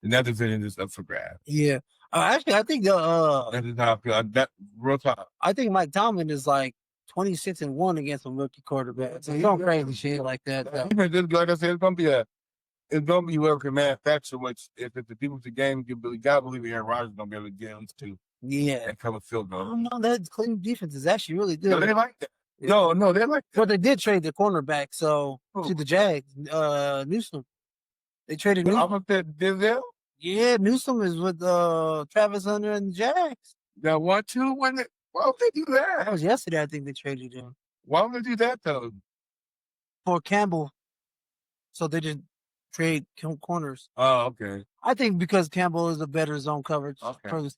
then that division is up for grabs. Yeah. Actually, I think that is how I feel. That real talk. I think Mike Tomlin is like 26-1 against a rookie quarterback. So don't crazy shit like that. Like I said, it's gonna be whoever can manufacture. Which if it's the people the game, you really gotta believe Aaron Rodgers is gonna be able to get them to. Yeah. And come and field goal. Oh no, that Cleveland defense is actually really good. No, they like that. No, they like that. But they did trade the cornerback, so to the Jags, Newsom. They traded Newsom. I'm gonna say Denzel. Yeah, Newsom is with Travis Hunter and the Jags. Now 1-2 when it. Why would they do that? That was yesterday. I think they traded him Why would they do that though? for Campbell. So they didn't trade corners. Oh, okay. I think because Campbell is a better zone coverage Okay.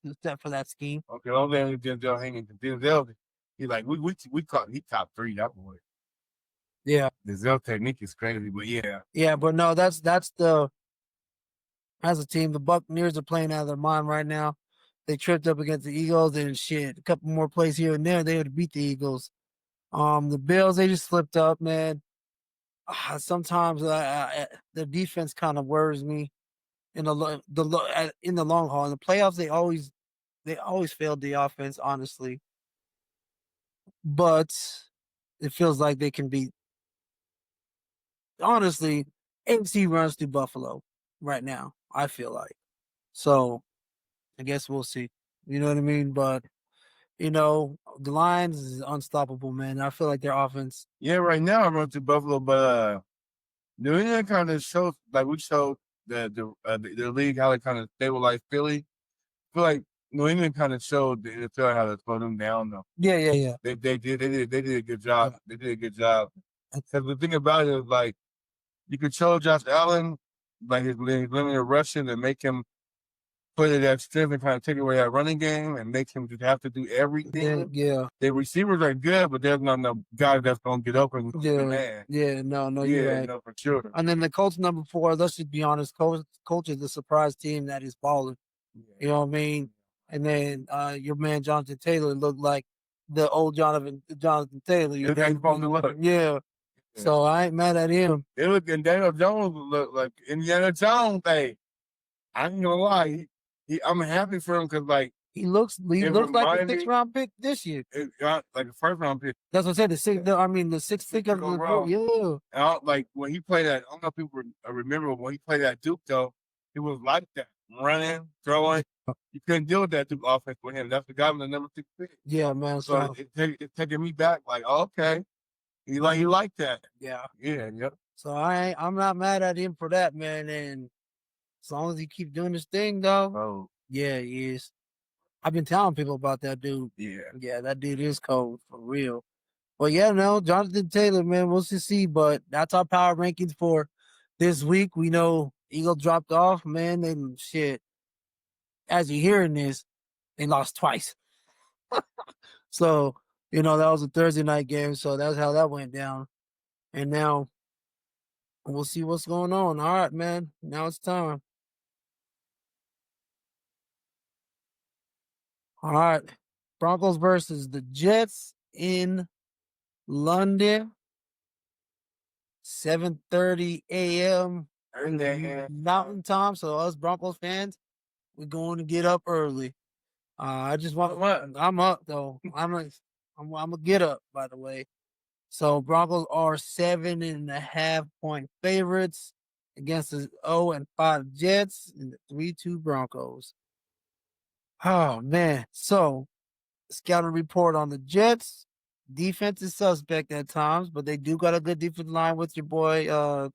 for that scheme. Okay, all that Denzel hanging. Denzel, he's like we caught he top 3. That boy. Yeah. Denzel technique is crazy, but yeah. Yeah, but no, that's as a team, the Buccaneers are playing out of their mind right now. They tripped up against the Eagles and shit. A couple more plays here and there, they would beat the Eagles. The Bills, they just slipped up, man. Sometimes the defense kind of worries me in the long haul. In the playoffs, they always failed the offense, honestly. But it feels like they can beat. Honestly, AFC runs through Buffalo right now. I feel like so. I guess we'll see. You know what I mean? But the Lions is unstoppable, man. I feel like their offense. Yeah, right now I run to Buffalo, but New England kind of shows like we showed the league how they kind of stabilized Philly. I feel like New England kind of showed the NFL how to slow them down though. Yeah. They did a good job. They did a good job. Because the thing about it is like you control Josh Allen, like his limited rushing, and make him put it at strength and kind of take away that running game and make him just have to do everything. Yeah. The receivers are good, but there's not no guy that's gonna get open. Yeah. No, you're right. No, for sure. And then the Colts number 4. Let's just be honest. Colts is the surprise team that is balling. Yeah. You know what I mean? And then your man Jonathan Taylor looked like the old Jonathan Taylor. Yeah. So I ain't mad at him. And Daniel Jones look like Indiana Jones. Hey, I ain't gonna lie. I'm happy for him because like he looks like a 6th round pick this year. Like a 1st round pick. That's what I said. The 6th pick of the group. Yeah. And like when he played that, I don't know if people remember when he played that Duke though. He was like that, running, throwing. You couldn't deal with that Duke offense with him. That's the guy with the number 6 pick. Yeah, man. So it's taking me back. Like okay, he liked that. Yeah. Yep. So I'm not mad at him for that, man. And as long as he keep doing his thing, though, yeah, he is. I've been telling people about that dude. Yeah, that dude is cold for real. Well, yeah, no, Jonathan Taylor, man, we'll see. But that's our power rankings for this week. We know Eagles dropped off, man. And shit, as you're hearing this, they lost twice. So that was a Thursday night game. So that's how that went down. And now we'll see what's going on. All right, man. Now it's time. All right. Broncos versus the Jets in London. 7:30 a.m. Mountain Time. So us Broncos fans, we're going to get up early. I'm up though. I'm gonna get up, by the way. So Broncos are 7.5 point favorites against the 0-5 Jets and the 3-2 Broncos. Oh man. So scouting report on the Jets. Defense is suspect at times, but they do got a good defensive line with your boy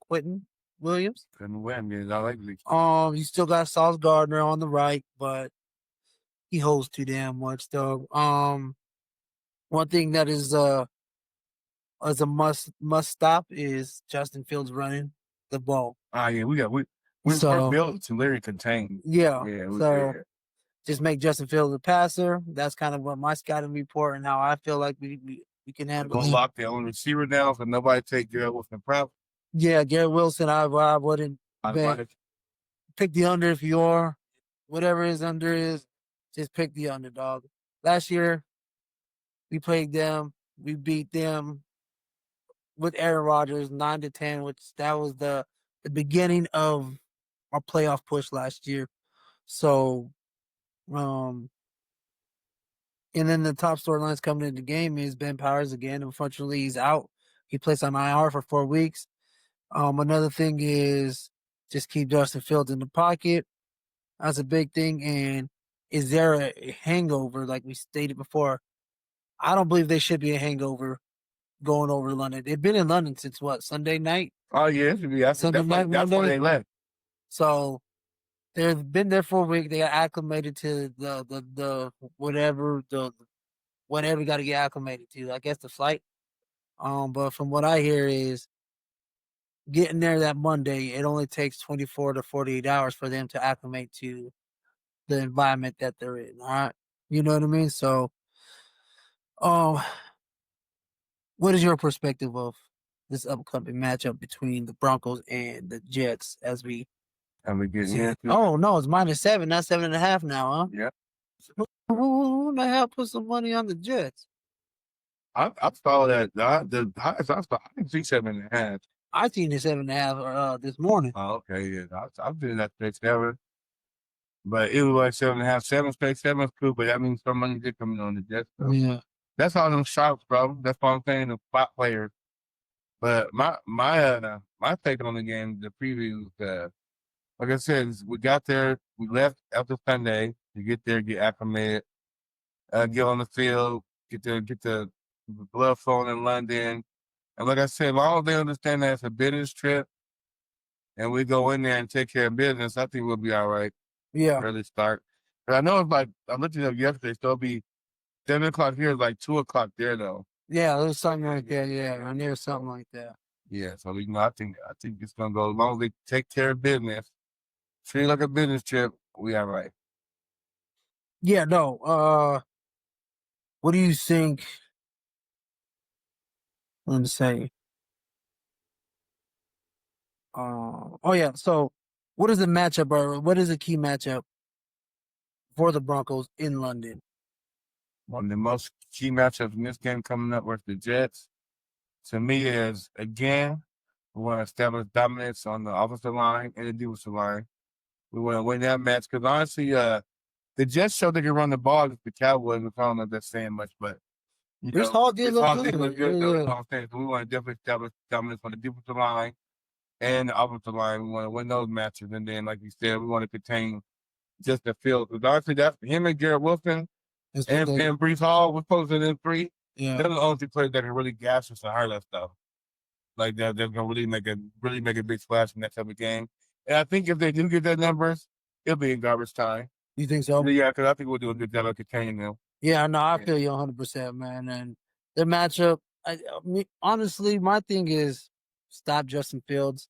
Quentin Williams. You still got Sauce Gardner on the right, but he holds too damn much though. One thing that is as a must stop is Justin Fields running the ball. We're built to literally contain. So just make Justin Fields a passer. That's kind of what my scouting report and how I feel like we can handle. Don't lock their own receiver down so nobody take Garrett Wilson prop. Yeah, Garrett Wilson. I wouldn't pick the under if you are. whatever his under is, just pick the underdog. Last year, we played them. We beat them with Aaron Rodgers 9-10, which that was the beginning of our playoff push last year. So, and then the top storylines coming into the game is Ben Powers again. Unfortunately, he's out. He placed on IR for 4 weeks. Another thing is just keep Justin Fields in the pocket. That's a big thing. And is there a hangover, like we stated before? I don't believe there should be a hangover going over to London. They've been in London since what, Sunday night? Oh yeah, it should be. That's why they left. So they've been there for a week. They got acclimated to the whatever got to get acclimated to. I guess the flight. But from what I hear is getting there that Monday, it only takes 24 to 48 hours for them to acclimate to the environment that they're in. All right. You know what I mean? So, what is your perspective of this upcoming matchup between the Broncos and the Jets as we get Oh no, it's -7, not 7.5 now, huh? Yeah. Who the hell put some money on the Jets? I saw that the highest I didn't see 7.5. I seen the 7.5 this morning. Oh, okay, yeah. I've been in that space ever. But it was like 7.5. 7 is cool, but that means some money did come in on the Jets. So. Yeah. That's all them sharps, bro. That's what I'm saying, the spot players. But my take on the game, the preview, like I said, we got there, we left after Sunday to get there, get acclimated, get on the field, get the blood flowing in London. And like I said, as long as they understand that it's a business trip and we go in there and take care of business, I think we'll be all right. Yeah. Early start. But I know it's like, I looked it up yesterday, so it'll be 7 o'clock here, it's like 2 o'clock there, though. Yeah, there's something like that. Yeah, I knew something like that. Yeah, so I think it's gonna go as long as they take care of business, treat it like a business trip, we all right. Yeah, no. What do you think? Let me say. Oh yeah. So, what is the matchup, or what is the key matchup for the Broncos in London? One of the most key matchups in this game coming up with the Jets, to me, is again, we want to establish dominance on the offensive line and the defensive line. We want to win that match because honestly, the Jets showed they can run the ball against the Cowboys. I don't know if that's saying much, but Brees Hall did look good. Yeah. So we want to definitely establish dominance on the defensive line and the offensive line. We want to win those matches, and then, like you said, we want to contain just the field. Because honestly, that's him and Garrett Wilson and Brees Hall. We're posting in 3. Yeah, they're the only 2 players that can really gas us and highlight stuff like that. They're gonna really make a big splash in that type of game. And I think if they do get their numbers, it'll be in garbage time. You think so? Yeah, because I think we'll do a good job of containing them. Yeah, no, I feel you 100%, man. And their matchup, honestly, my thing is stop Justin Fields,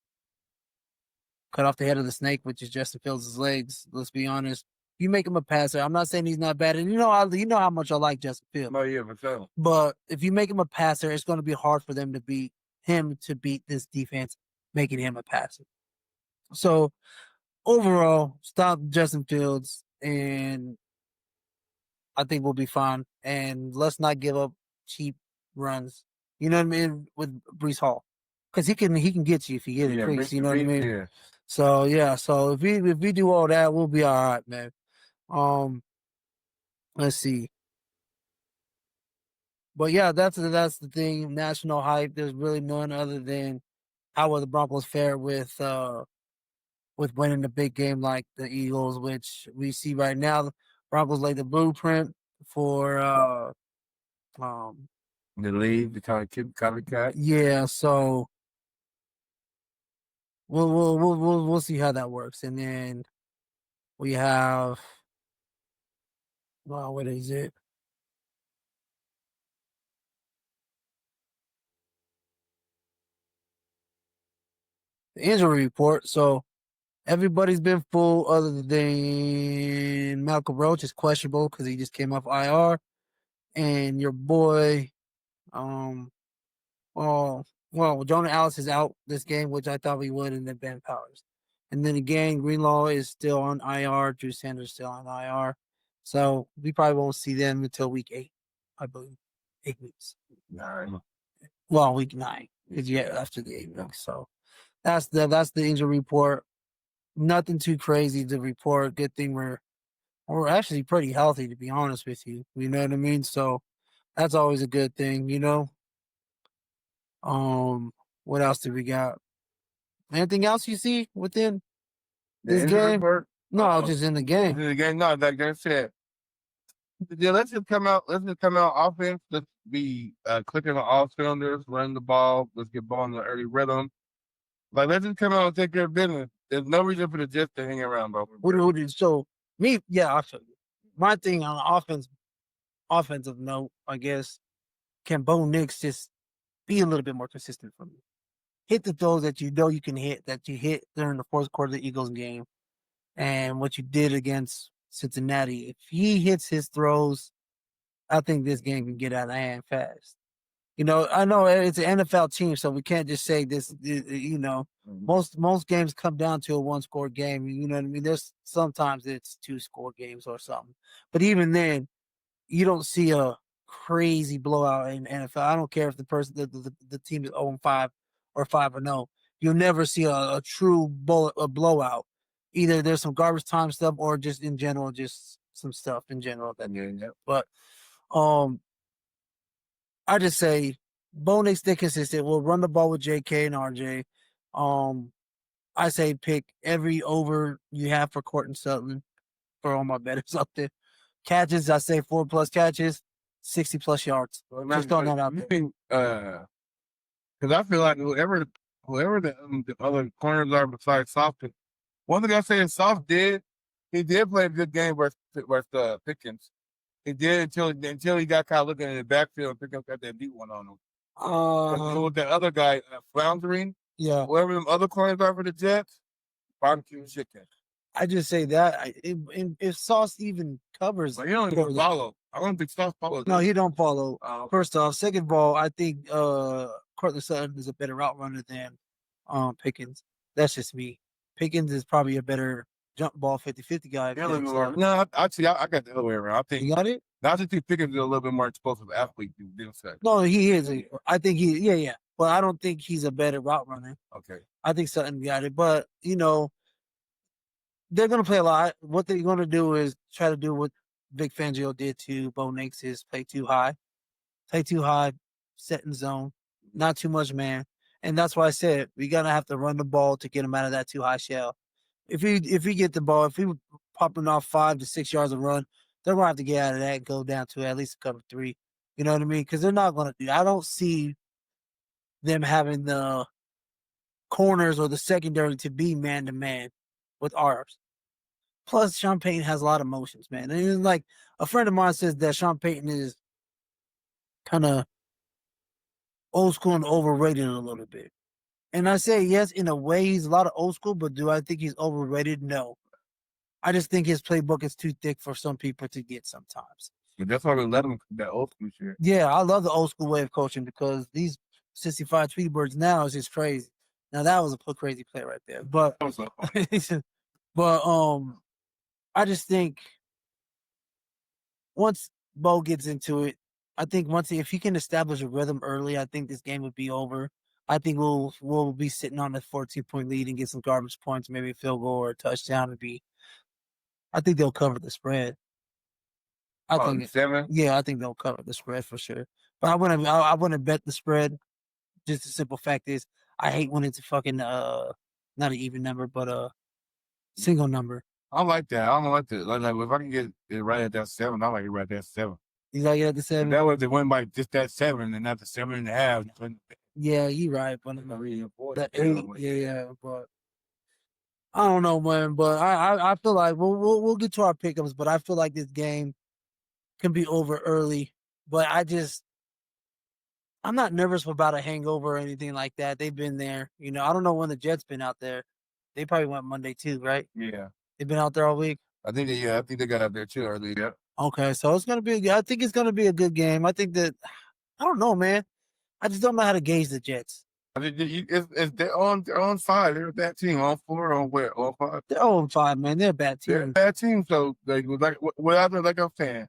cut off the head of the snake, which is Justin Fields' legs. Let's be honest. You make him a passer. I'm not saying he's not bad, and you know how much I like Justin Fields. Oh yeah, for sure. But if you make him a passer, it's going to be hard for them to beat this defense, making him a passer. So overall, stop Justin Fields, and I think we'll be fine. And let's not give up cheap runs. You know what I mean, with Brees Hall, because he can get you if you get it quick. You know what I mean? Yeah. So yeah, so if we do all that, we'll be all right, man. Let's see. But yeah, that's the thing. National hype. There's really none other than how will the Broncos fare with winning the big game like the Eagles, which we see right now. The Broncos lay the blueprint for the league, the kind of copycat. Yeah, so we'll see how that works, and then we have what is it? The injury report. So everybody's been full other than Malcolm Roach is questionable because he just came off IR, and your boy, Jonah Alice is out this game, which I thought we would, and then Ben Powers. And then again, Greenlaw is still on IR. Drew Sanders still on IR. So we probably won't see them until week 8, I believe. 8 weeks. 9. Well, week 9. Yeah, after the 8 weeks. So that's the injury report. Nothing too crazy to report. Good thing we're actually pretty healthy, to be honest with you. You know what I mean? So that's always a good thing, you know. What else do we got? Anything else you see within this game? Report? No, just in the game. In the game, no, like I said. Yeah, let's just come out offense. Let's be clicking on all cylinders, running the ball. Let's get ball in the early rhythm. Like, let's just come out and take care of business. There's no reason for the Jets to hang around, bro. So me, yeah, I'll show you. My thing on offensive note, I guess, can Bo Nix just be a little bit more consistent for me? Hit the throws that you know you can hit, that you hit during the fourth quarter of the Eagles game, and what you did against Cincinnati. If he hits his throws, I think this game can get out of hand fast. You know, I know it's an NFL team, so we can't just say this. You know, most games come down to a 1-score game. You know what I mean? There's sometimes it's 2-score games or something, but even then, you don't see a crazy blowout in NFL. I don't care if the team is 0-5 or 5-0. You'll never see a true blowout. Either there's some garbage time stuff or just in general, just some stuff in general. But I just say Bo Nix stay consistent. We'll run the ball with JK and RJ. I say pick every over you have for Courtland Sutton for all my bettors up there. Catches, I say 4+ catches, 60+ yards. Just throwing that out there. Because I feel like whoever the other corners are besides Soft, one thing I say is Soft he did play a good game versus Pickens. He did until he got kind of looking in the backfield and Pickens got that deep one on him. With the other guy floundering, yeah. Whoever them other corners are for the Jets, barbecue chicken. I just say that if Sauce even covers, but he don't even follow. I don't think Sauce follows. No, he don't follow. First off, second of all, I think Courtland Sutton is a better route runner than Pickens. That's just me. Pickens is probably a better jump ball 50-50 guy. No, actually, I got the other way around. I think you got it. I just think Pickens is a little bit more explosive athlete than Sutton. No, he is. I think yeah. But I don't think he's a better route runner. Okay. I think Sutton got it, but you know, they're gonna play a lot. What they're gonna do is try to do what Vic Fangio did to Bo Nix is play too high, set in zone, not too much man, and that's why I said we gotta have to run the ball to get him out of that too high shell. If we get the ball, if we popping off 5 to 6 yards of run, they're gonna have to get out of that and go down to at least a cover 3. You know what I mean? Because they're not gonna do. I don't see them having the corners or the secondary to be man to man with ours. Plus, Sean Payton has a lot of motions, man. And it's like a friend of mine says that Sean Payton is kind of old school and overrated a little bit. And I say, yes, in a way, he's a lot of old school, but do I think he's overrated? No. I just think his playbook is too thick for some people to get sometimes. But that's why we let him that old school shit. Yeah, I love the old school way of coaching because these 65 Tweety Birds now is just crazy. Now, that was a crazy play right there. But, I just think once Bo gets into it, I think if he can establish a rhythm early, I think this game would be over. I think we'll be sitting on a 14-point lead and get some garbage points, maybe a field goal or a touchdown. I think they'll cover the spread. I think 7? Yeah, I think they'll cover the spread for sure. But I wouldn't bet the spread. Just the simple fact is, I hate when it's a fucking not an even number, but a single number. I like that. I don't like that. Like if I can get it right at that 7, I like it right at that 7. You like it at the 7? That way, if they win by just that 7 and not the 7.5. Yeah, you're right. But that 8, yeah. But I don't know, man. But I feel like we'll get to our pickups. But I feel like this game can be over early. But I'm not nervous about a hangover or anything like that. They've been there. You know, I don't know when the Jets been out there. They probably went Monday too, right? Yeah. They've been out there all week. I think they got out there too early. Yeah. Okay, so it's gonna be. I think it's gonna be a good game. I think that I don't know, man. I just don't know how to gauge the Jets. They're on 5. They're a bad team. On 4, on where? On 5. They're 0-5, man. They're a bad They're a team. bad team. So like I'm saying,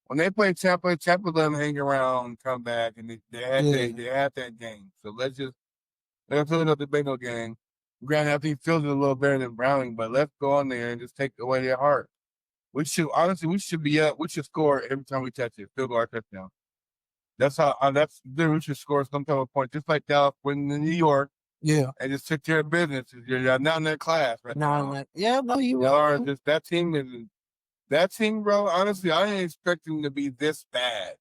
when they play Tampa let them hang around, come back, and they had that game. So let's fill up the bingo game. Granted, I think Fields is a little better than Browning, but let's go on there and just take away their heart. We should be up. We should score every time we touch it. Field goal or touchdown. That's how. We should score some type of point, just like Dallas when in New York. Yeah. And just took care of business. You're not in that class right now. You are. Just that team, bro. Honestly, I didn't expect them to be this bad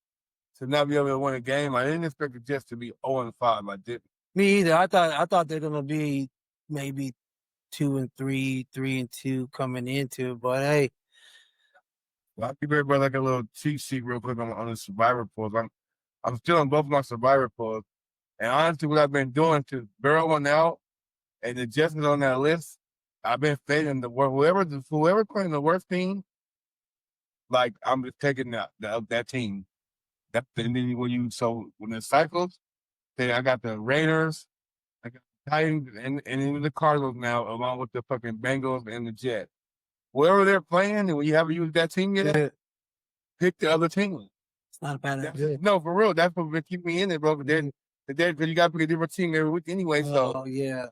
to not be able to win a game. I didn't expect the Jets to be 0-5. I didn't. Me either. I thought they're gonna be maybe 2-3, 3-2 coming into, but hey. I'll give everybody like a little cheat sheet real quick on the survivor polls. I'm still on both my survivor polls. And honestly, what I've been doing to Burrow one out and the Jets is on that list, I've been fading whoever playing the worst team, like I'm just taking that team. And then when it cycles, then I got the Raiders, I got the Titans, and even the Cardinals now, along with the fucking Bengals and the Jets. Whoever they're playing, and when you haven't used that team yet, pick the other team. It's not a bad idea. No, for real. That's what will keep me in it, bro. But you got to pick a different team every week anyway. So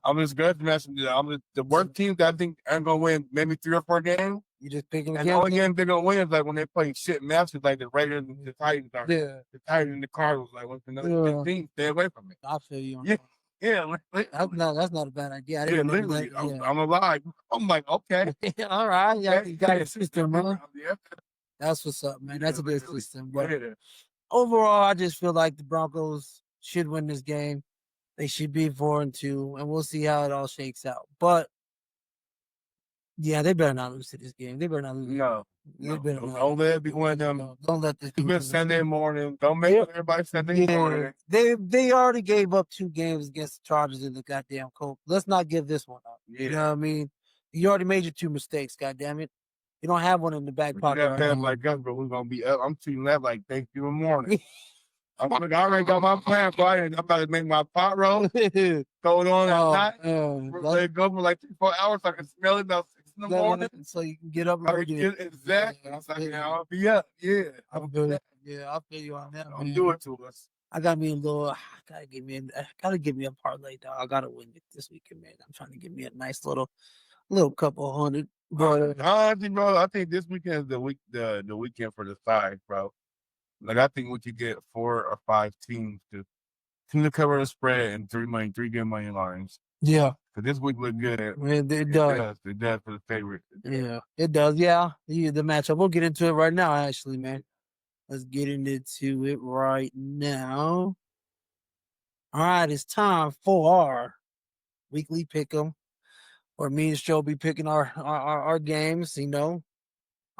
I'm just glad to mention that the worst teams that I think aren't going to win maybe 3 or 4 games. You just picking and the only game they're going to win is like when they play shit matches like the Raiders and the Titans are. Yeah. The Titans and the Cardinals. Like, what's another good team? Stay away from it. I feel you on that. Yeah. That's not a bad idea. Literally. I'm alive. I'm like, okay. All right. Yeah, you got a system, huh? Yeah. That's what's up, man. That's a good system. But overall, I just feel like the Broncos should win this game. They should be 4-2, and we'll see how it all shakes out. But yeah, they better not lose to this game. They better not lose. No. Don't let it be one of them. Don't let this be Sunday morning. Don't make everybody Sunday morning. They already gave up 2 games against the Chargers in the goddamn Colts. Let's not give this one up. Yeah. You know what I mean? You already made your 2 mistakes, goddamn it. You don't have one in the back pocket. You got like us, but we're gonna be up. I'm treating that like Thanksgiving morning. I already got my plan, boy. I'm about to make my pot roll, throw it on at night, let it go for like 3-4 hours so I can smell it about 6 in the morning. So you can get up and exactly. I'll be up. Yeah. I'll do that. Yeah, I'll feel you on that. Don't do it to us. I got me a little. Gotta give me a parlay, dog. I gotta win it this weekend, man. I'm trying to give me a nice little couple hundred. But honestly, bro, I think this weekend is the weekend for the side, bro. Like I think we could get 4 or 5 teams to cover the spread and 3 good money lines. Yeah, because this week looked good. It does. It does for the favorite. Yeah, it does. Yeah, the matchup. We'll get into it right now. Actually, man, let's get into it right now. All right, it's time for our weekly pick'em. Or me and Joe be picking our games, you know.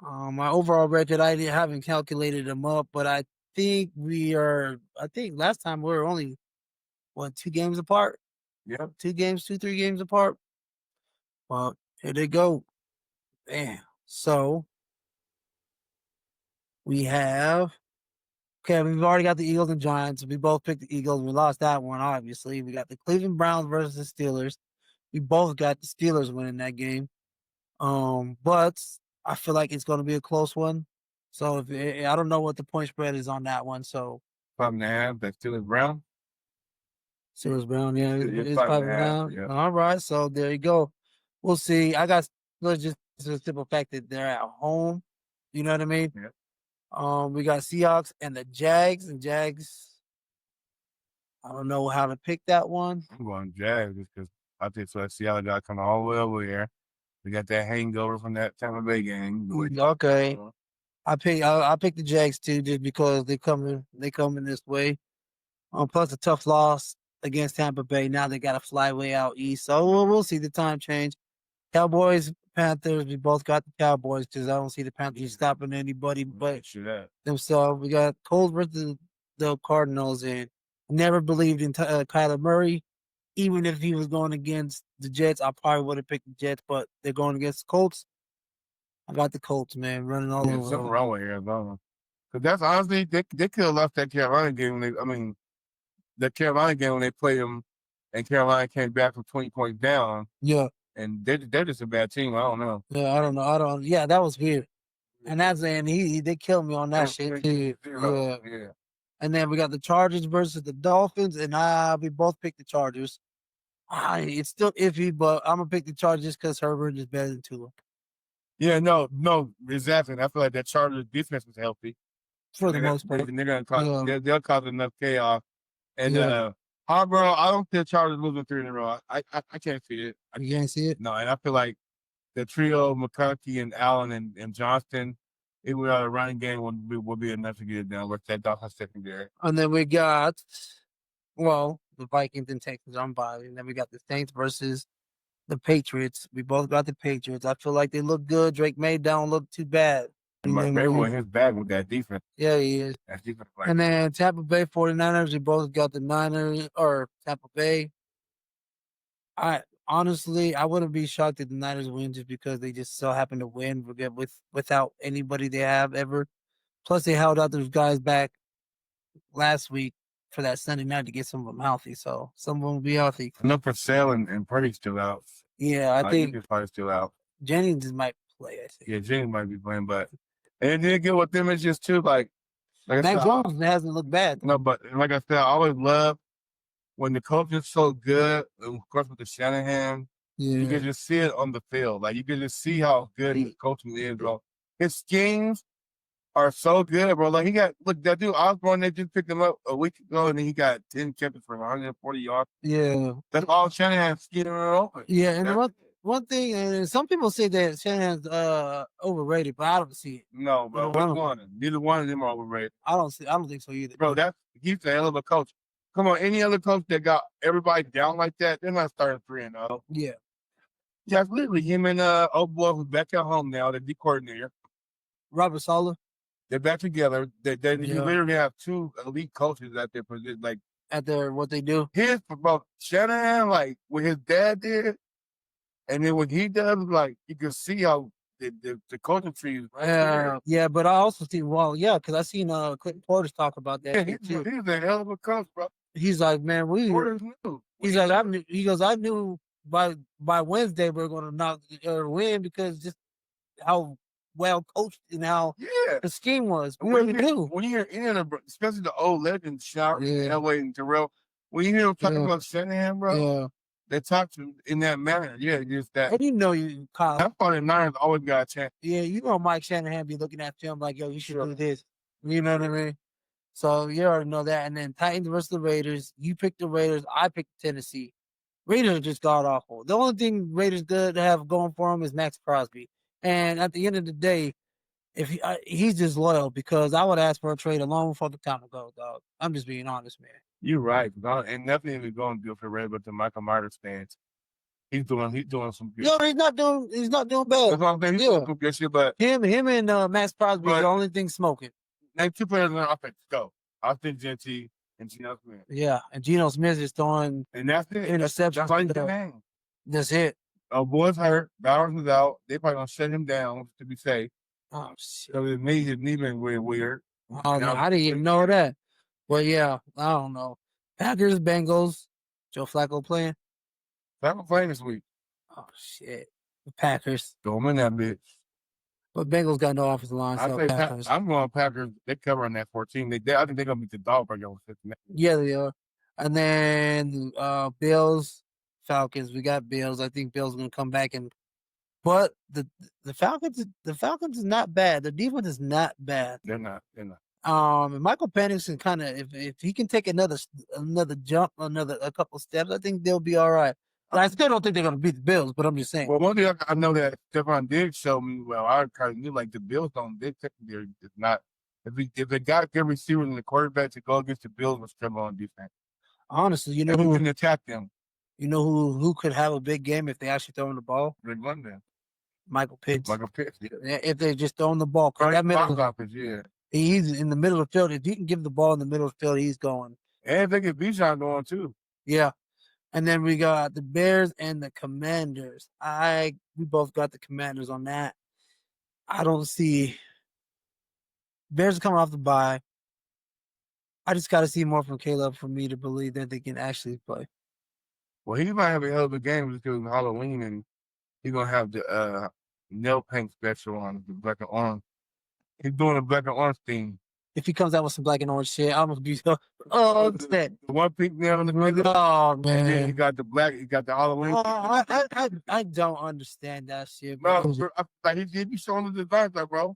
My overall record, I haven't calculated them up, but I think last time we were only 2 games apart. Yeah, 3 games apart. Well, here they go. Damn. So we've already got the Eagles and Giants. We both picked the Eagles. We lost that one, obviously. We got the Cleveland Browns versus the Steelers. We both got the Steelers winning that game. But I feel like it's going to be a close one. So I don't know what the point spread is on that one. So 5.5. That's Steelers Brown. Steelers Brown, yeah, it's 5.5. Yeah. All right, so there you go. We'll see. Let's just the simple fact that they're at home. You know what I mean? Yeah. We got Seahawks and the Jags. I don't know how to pick that one. I'm going Jags just because I think so. Seattle got coming all the way over here. We got that hangover from that Tampa Bay game. Okay. I pick the Jags too, just because they coming this way. Plus a tough loss against Tampa Bay. Now they got to fly way out east. So we'll see the time change. Cowboys, Panthers. We both got the Cowboys because I don't see the Panthers stopping anybody but themselves. We got Colts versus the Cardinals, and never believed in Kyler Murray. Even if he was going against the Jets, I probably would have picked the Jets, but they're going against the Colts. I got the Colts, man, running all over. Something wrong with Arizona. Because that's honestly, they could have lost that Carolina game. The Carolina game when they played them and Carolina came back from 20 points down, Yeah, and they're just a bad team. I don't know. yeah, I don't know. Yeah, that was weird. And they killed me on that shit too. Yeah. Yeah. And then we got the Chargers versus the Dolphins, and we both picked the Chargers. It's still iffy, but I'm gonna pick the Chargers because Herbert is better than Tua Yeah, no, exactly. I feel like that Chargers defense was healthy. for the most part. And they're gonna cause Yeah. they'll cause enough chaos. And bro, I don't see the Chargers losing 3 in a row. I can't see it. You can't see it. No, and I feel like the trio, McConkey and Allen and Johnston, it will a running game will be enough to get it done with that Dolphins secondary. And then we got, the Vikings and Texans on bye. And then we got the Saints versus the Patriots. We both got the Patriots. I feel like they look good. Drake May don't look too bad. And Mike Vrabel in his bag with that defense. Yeah, he is. That defense, and then Tampa Bay 49ers, we both got the Niners or Tampa Bay. Honestly, I wouldn't be shocked if the Niners win just because they just so happen to win without anybody they have ever. Plus, they held out those guys back last week for that Sunday night to get some of them healthy. So some of them will be healthy. No, Purcell and Purdy's still out. Yeah, I think he's probably still out. Jennings might play. I think. Yeah, Jennings might be playing, but and then get with them is just too like Mac Jones hasn't looked bad. No, but like I said, I always love when the coach is so good. Of course, with the Shanahan, you can just see it on the field. Like you can just see how good his coaching is, bro. His schemes are so good, bro. Like that dude Osborne, they just picked him up a week ago, and then he got 10 catches for 140 yards. Yeah, that's all Shanahan scheming open. Yeah, and one thing, and some people say that Shanahan's overrated, but I don't see it. No, bro. Which one? Neither one of them are overrated. I don't think so either. Bro, he's a hell of a coach. Come on, any other coach that got everybody down like that, they're not starting 3-0. Yeah. Yeah, literally him and old boy who's back at home now, the D coordinator. Robert Saleh. They're back together. You literally have 2 elite coaches out there for this, like at their what they do. Bro, Shanahan, like what his dad did, and then what he does, like you can see how the coaching tree is. Yeah, but I also see because I seen Clinton Portis talk about that. Yeah, he's a hell of a coach, bro. He's like, man, He's like, I knew by Wednesday we're gonna knock or win because just how well coached and how the scheme was. When you hear any of the, especially the old legends, Shout, Elway, and Terrell, when you hear them talking about Shanahan, bro, they talk to in that manner. Yeah, just that. And Kyle. That's why the Niners always got a chance. Yeah, Mike Shanahan be looking at film like, yo, you should do this. You know what I mean? So you already know that. And then Titans versus the Raiders. You picked the Raiders. I picked Tennessee. Raiders are just god awful. The only thing Raiders good to have going for him is Max Crosby. And at the end of the day, if he's just loyal because I would ask for a trade a long fucking time ago, dog. I'm just being honest, man. You're right. And nothing is going good for Raiders but the Michael Myers fans. He's doing some good. No, he's not doing bad. That's what I'm saying. He's doing some good shit, but him and Max Crosby is the only thing smoking. Name 2 players on the offense. Go. Austin Gentry and Geno Smith. Yeah, and Geno Smith is throwing and that's it. Interceptions. That's all you can name. That's it. Boy's hurt. Bowers is out. They probably gonna shut him down to be safe. Oh shit! So his knee been weird. Oh, no, I didn't even know that. But yeah, I don't know. Packers, Bengals. Joe Flacco playing. Flacco playing this week. Oh shit! The Packers. Throw him in that bitch. But Bengals got no offensive line. So Packers. I'm going Packers. They cover on that 14. I think they're gonna beat the dog by going 15. Yeah, they are. And then Bills, Falcons. We got Bills. I think Bills gonna come back but the Falcons is not bad. The defense is not bad. They're not. And Michael Penix can kind of if he can take another jump, a couple steps, I think they'll be all right. But I still don't think they're gonna beat the Bills. But I'm just saying. Well, one thing I know that Stephon Diggs showed me. Well, I kind of knew like the Bills don't. Their secondary is not. If they got good receivers and the quarterback to go against the Bills, was struggle on defense. Honestly, you know who can attack them. You know who could have a big game if they actually throw in the ball? Rick London. Michael Pitts. Yeah. If they just throw in the ball, that middle office, yeah. He's in the middle of the field. If you can give the ball in the middle of the field, he's going. And they get Bijan going too. Yeah. And then we got the Bears and the Commanders. We both got the Commanders on that. I don't see Bears are coming off the bye. I just got to see more from Caleb for me to believe that they can actually play. Well, he might have a hell of a game because it's Halloween and he's gonna have the nail paint special on the black and orange. He's doing a black and orange theme. If he comes out with some black and orange shit, I'm gonna be so upset. The one pink nail in the middle. Oh And then man, he got the black. He got the Halloween. I don't understand that shit. No, Bro. like he be showing the designs, like, bro.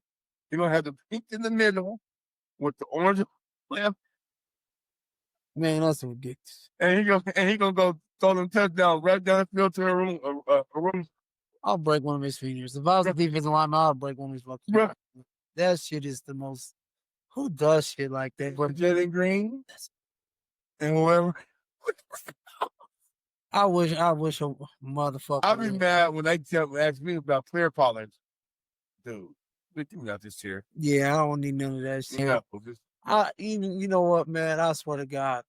He's gonna have the pink in the middle with the orange left, Man, that's ridiculous. and he gonna go throw them touchdowns right down the field to a room. I'll break one of his fingers. If I was a defensive lineman, I'll break one of his fucking Bro. fingers. That shit is the most. Who does shit like that? With Jalen Green and whoever. I wish a motherfucker. I'll be mad when they ask me about clear polish. Dude, get me out this chair. Yeah, I don't need none of that shit. Yeah, You know what, man? I swear to God,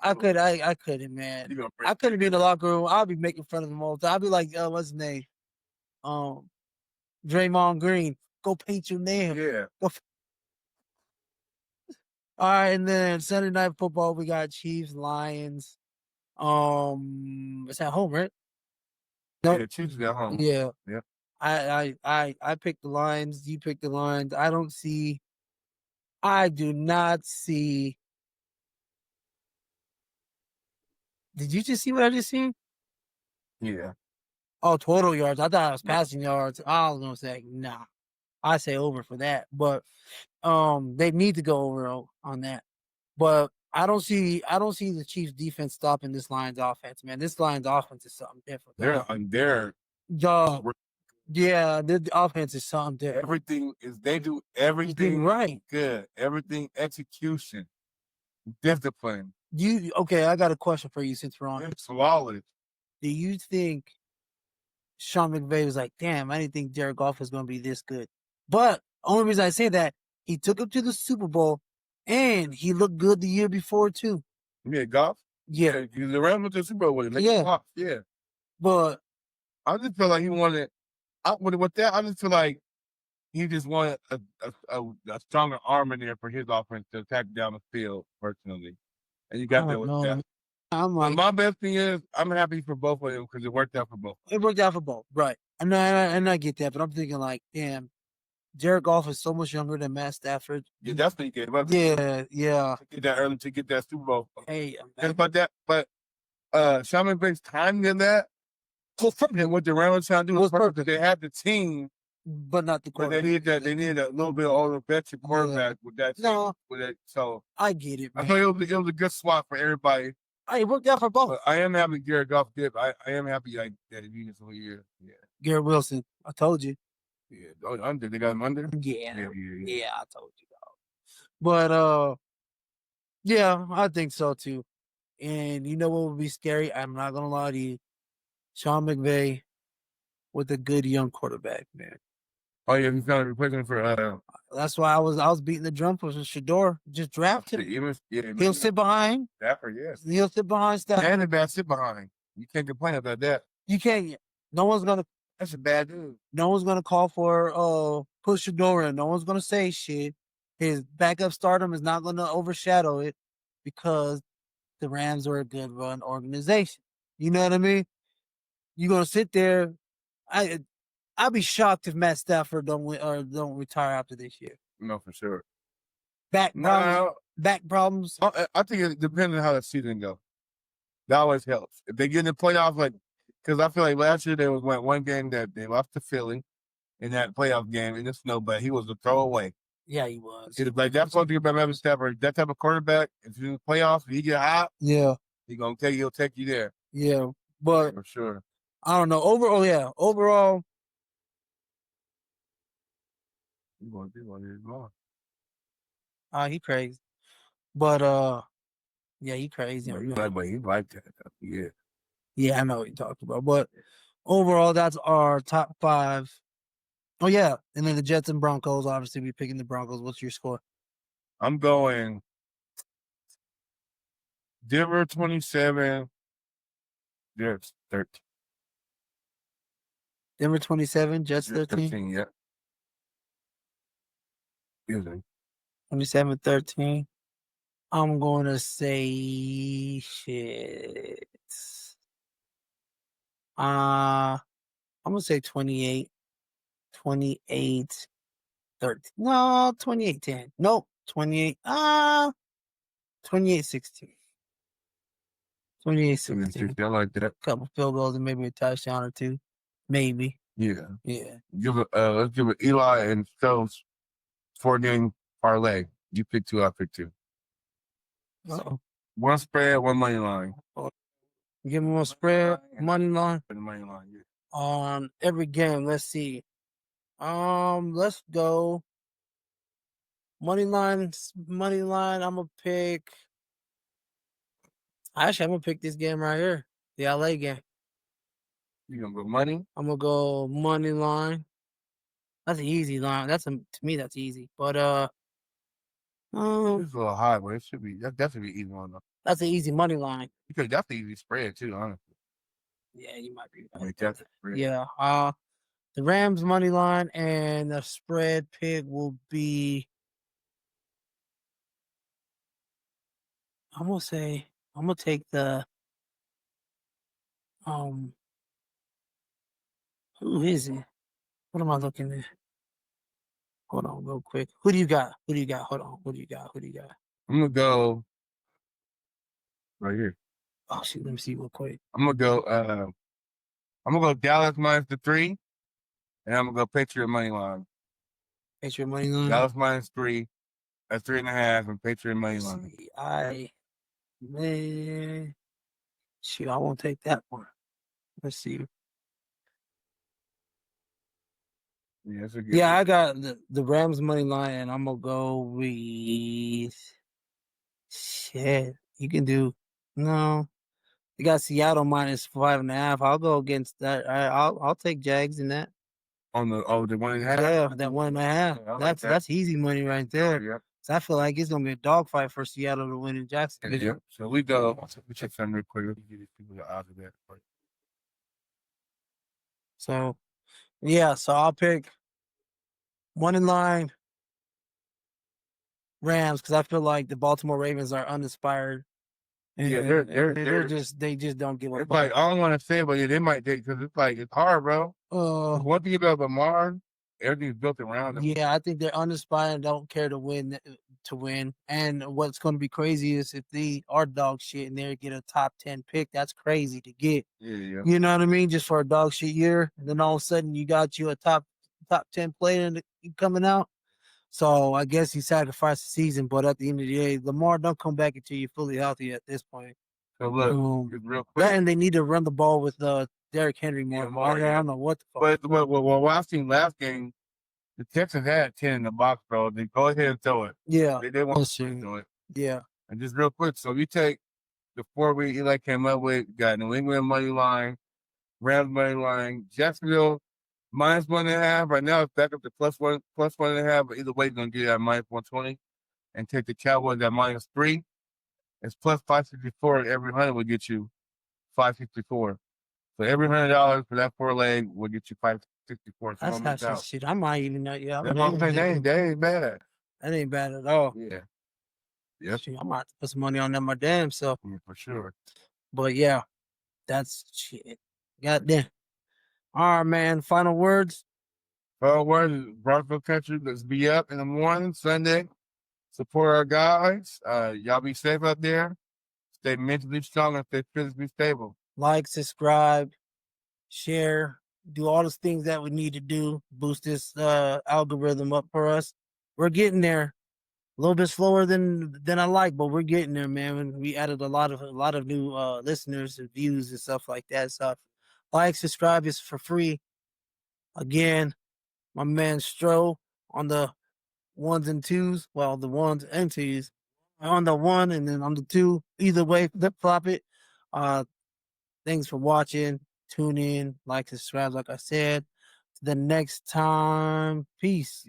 I couldn't, man. I couldn't be in the locker room. I'll be making fun of him all the time. I'll be like, what's his name? Draymond Green. Go paint your nails. Yeah. All right, and then Sunday Night Football, we got Chiefs, Lions. It's at home, right? No, yeah, Chiefs at home. Yeah. Yeah. I picked the Lions. You picked the Lions. I do not see. Did you just see what I just seen? Yeah. Oh, total yards. I thought it was passing yards. I was gonna say nah. I say over for that, but they need to go over on that. But I don't see the Chiefs defense stopping this Lions offense, man. This Lions offense is something different. They're yeah, the offense is something different. They do everything right. Good. Everything execution. Discipline. Okay, I got a question for you since we're on. It's flawless. Do you think Sean McVay was like, damn, I didn't think Jared Goff was gonna be this good? But only reason I say that, he took him to the Super Bowl and he looked good the year before too. Yeah, Goff? Yeah. He was around with the Super Bowl with him. Yeah. Yeah. But I just feel like he wanted I just feel like he just wanted a stronger arm in there for his offense to attack down the field personally. And you got that with that. I'm like, my best thing is I'm happy for both of them because it worked out for both. It worked out for both, right? And I get that, but I'm thinking like, damn, Jared Goff is so much younger than Matt Stafford. Yeah, that's what he gave up. Yeah. To get that early, to get that Super Bowl. Hey, but Sean McVay's timing in that, and what the Rams trying to do was perfect. They had the team, but not the quarterback. But they need a little bit older veteran quarterback with that. No, with that. So I get it. Man. I thought it was a good swap for everybody. It worked out for both. But I am happy Jared Goff did. I am happy that he beat this whole year. Yeah. Garrett Wilson, I told you. Yeah, under they got him under. Yeah, I told you. But yeah, I think so too. And you know what would be scary? I'm not gonna lie to you, Sean McVay with a good young quarterback, man. Oh yeah, he's gonna replace him for. That's why I was beating the drum for Shador. Just draft him. He'll sit behind. Stafford, yes. He'll sit behind Stafford. And a bad sit behind. You can't complain about that. You can't. No one's gonna. That's a bad dude. No one's gonna call for push Shador in. No one's gonna say shit. His backup stardom is not gonna overshadow it because the Rams are a good run organization. You know what I mean? You're gonna sit there. I'd be shocked if Matt Stafford don't retire after this year. No, for sure. Back problems. I think it depends on how the season goes. That always helps. If they get in the playoffs, because I feel like last year there was one game that they lost to Philly in that playoff game in the snow, but he was a throwaway. Yeah, he was. That's one thing about Matt Stafford. That type of quarterback, if you're in the playoffs, if he get hot, yeah, he'll take you there. Yeah, but for sure. I don't know. Overall. He crazy. But yeah, he crazy. He like that. Yeah. Yeah, I know what you talked about. But overall, that's our top 5. Oh yeah. And then the Jets and Broncos, obviously we're picking the Broncos. What's your score? I'm going Denver 27, Jets 13. Denver 27, Jets 13? Yeah. 27-13. I'm going to say shit. I'm gonna say 28. 28. 13. No, 28-10. Nope. 28. 28-16. 28-16. I like that. Couple field goals and maybe a touchdown or two. Maybe. Yeah. Yeah. Let's give it Eli and Stokes 4-game parlay. You pick 2, I pick 2. Uh-oh. One spread, one money line. Give me one spread, money line. For the money line, yeah. On every game. Let's see. Let's go. Money line. I'm gonna pick. Actually, I'm gonna pick this game right here, the LA game. You gonna go money? I'm gonna go money line. That's an easy line. To me, that's easy. But it's a little high, but it should be. That's definitely easy one though. That's an easy money line. Because that's the easy spread too, honestly. Yeah, you might be I mean, right. that's the spread. Yeah. The Rams money line and the spread pick will be. I'm gonna take the. Who is it? What am I looking at? Hold on, real quick. Who do you got? Hold on. Who do you got? I'm gonna go right here. Oh shoot, let me see real quick. I'm gonna go Dallas minus the 3, and I'm gonna go Patriot money line. Patriot money line. Dallas minus 3 at 3.5, and Patriot money line. Man, shoot, I won't take that one. Let's see. Yeah, that's a good. Yeah, I got the Rams money line, and I'm gonna go with shit. You can do no. You got Seattle minus 5.5. I'll go against that. I'll take Jags in that. On the 1.5. Yeah, that 1.5. Yeah, like That's easy money right there. Yeah. So I feel like it's gonna be a dogfight for Seattle to win in Jacksonville. Yeah. So we go. We check something real quick. Let me give these people the odds of that. So yeah, so I'll pick money line Rams because I feel like the Baltimore Ravens are uninspired. And Yeah, they just don't give a It's fuck. like I don't want to say, but yeah, they might take because it's hard, bro. One thing about Lamar, everything's built around him. Yeah, I think they're uninspired and don't care to win. And what's going to be crazy is if they are dog shit and they get a top 10 pick, that's crazy to get. Yeah. You know what I mean? Just for a dog shit year, and then all of a sudden you got you a top 10 player coming out. So I guess he sacrificed the season, but at the end of the day, Lamar don't come back until you're fully healthy at this point. So look, real quick. And they need to run the ball with Derrick Henry more. I don't know what the fuck. But what I've seen last game, the Texans had 10 in the box, bro. They go ahead and throw it. Yeah. They want to throw it. Yeah. And just real quick, so you take the 4 we Eli came up with, got New England money line, Rams money line, Jacksonville minus 1.5. Right now it's back up to plus 1.5, but either way you're gonna get it at minus 120. And take the Cowboys at minus 3. It's plus 564. Every 100 will get you 564. So every $100 for that 4 leg will get you 564. That's actually shit. I might even know. Yeah, that's what I'm saying. That ain't bad. That ain't bad at all. Yeah. Yep. Shoot, I might have to put some money on that my damn self. Yeah, for sure. But yeah, that's shit. Goddamn. All right, man. Final words. Final words is Broncos country. Let's be up in the morning, Sunday. Support our guys. Y'all be safe out there. Stay mentally strong and stay physically stable. Like, subscribe, share, do all those things that we need to do. Boost this algorithm up for us. We're getting there. A little bit slower than I like, but we're getting there, man. We added a lot of new listeners and views and stuff like that. So like, subscribe, is for free. Again, my man Stro on the 1s and 2s. Well, the 1s and 2s. On the 1 and then on the 2. Either way, flip flop it. Thanks for watching. Tune in, like, subscribe, like I said. The next time, peace.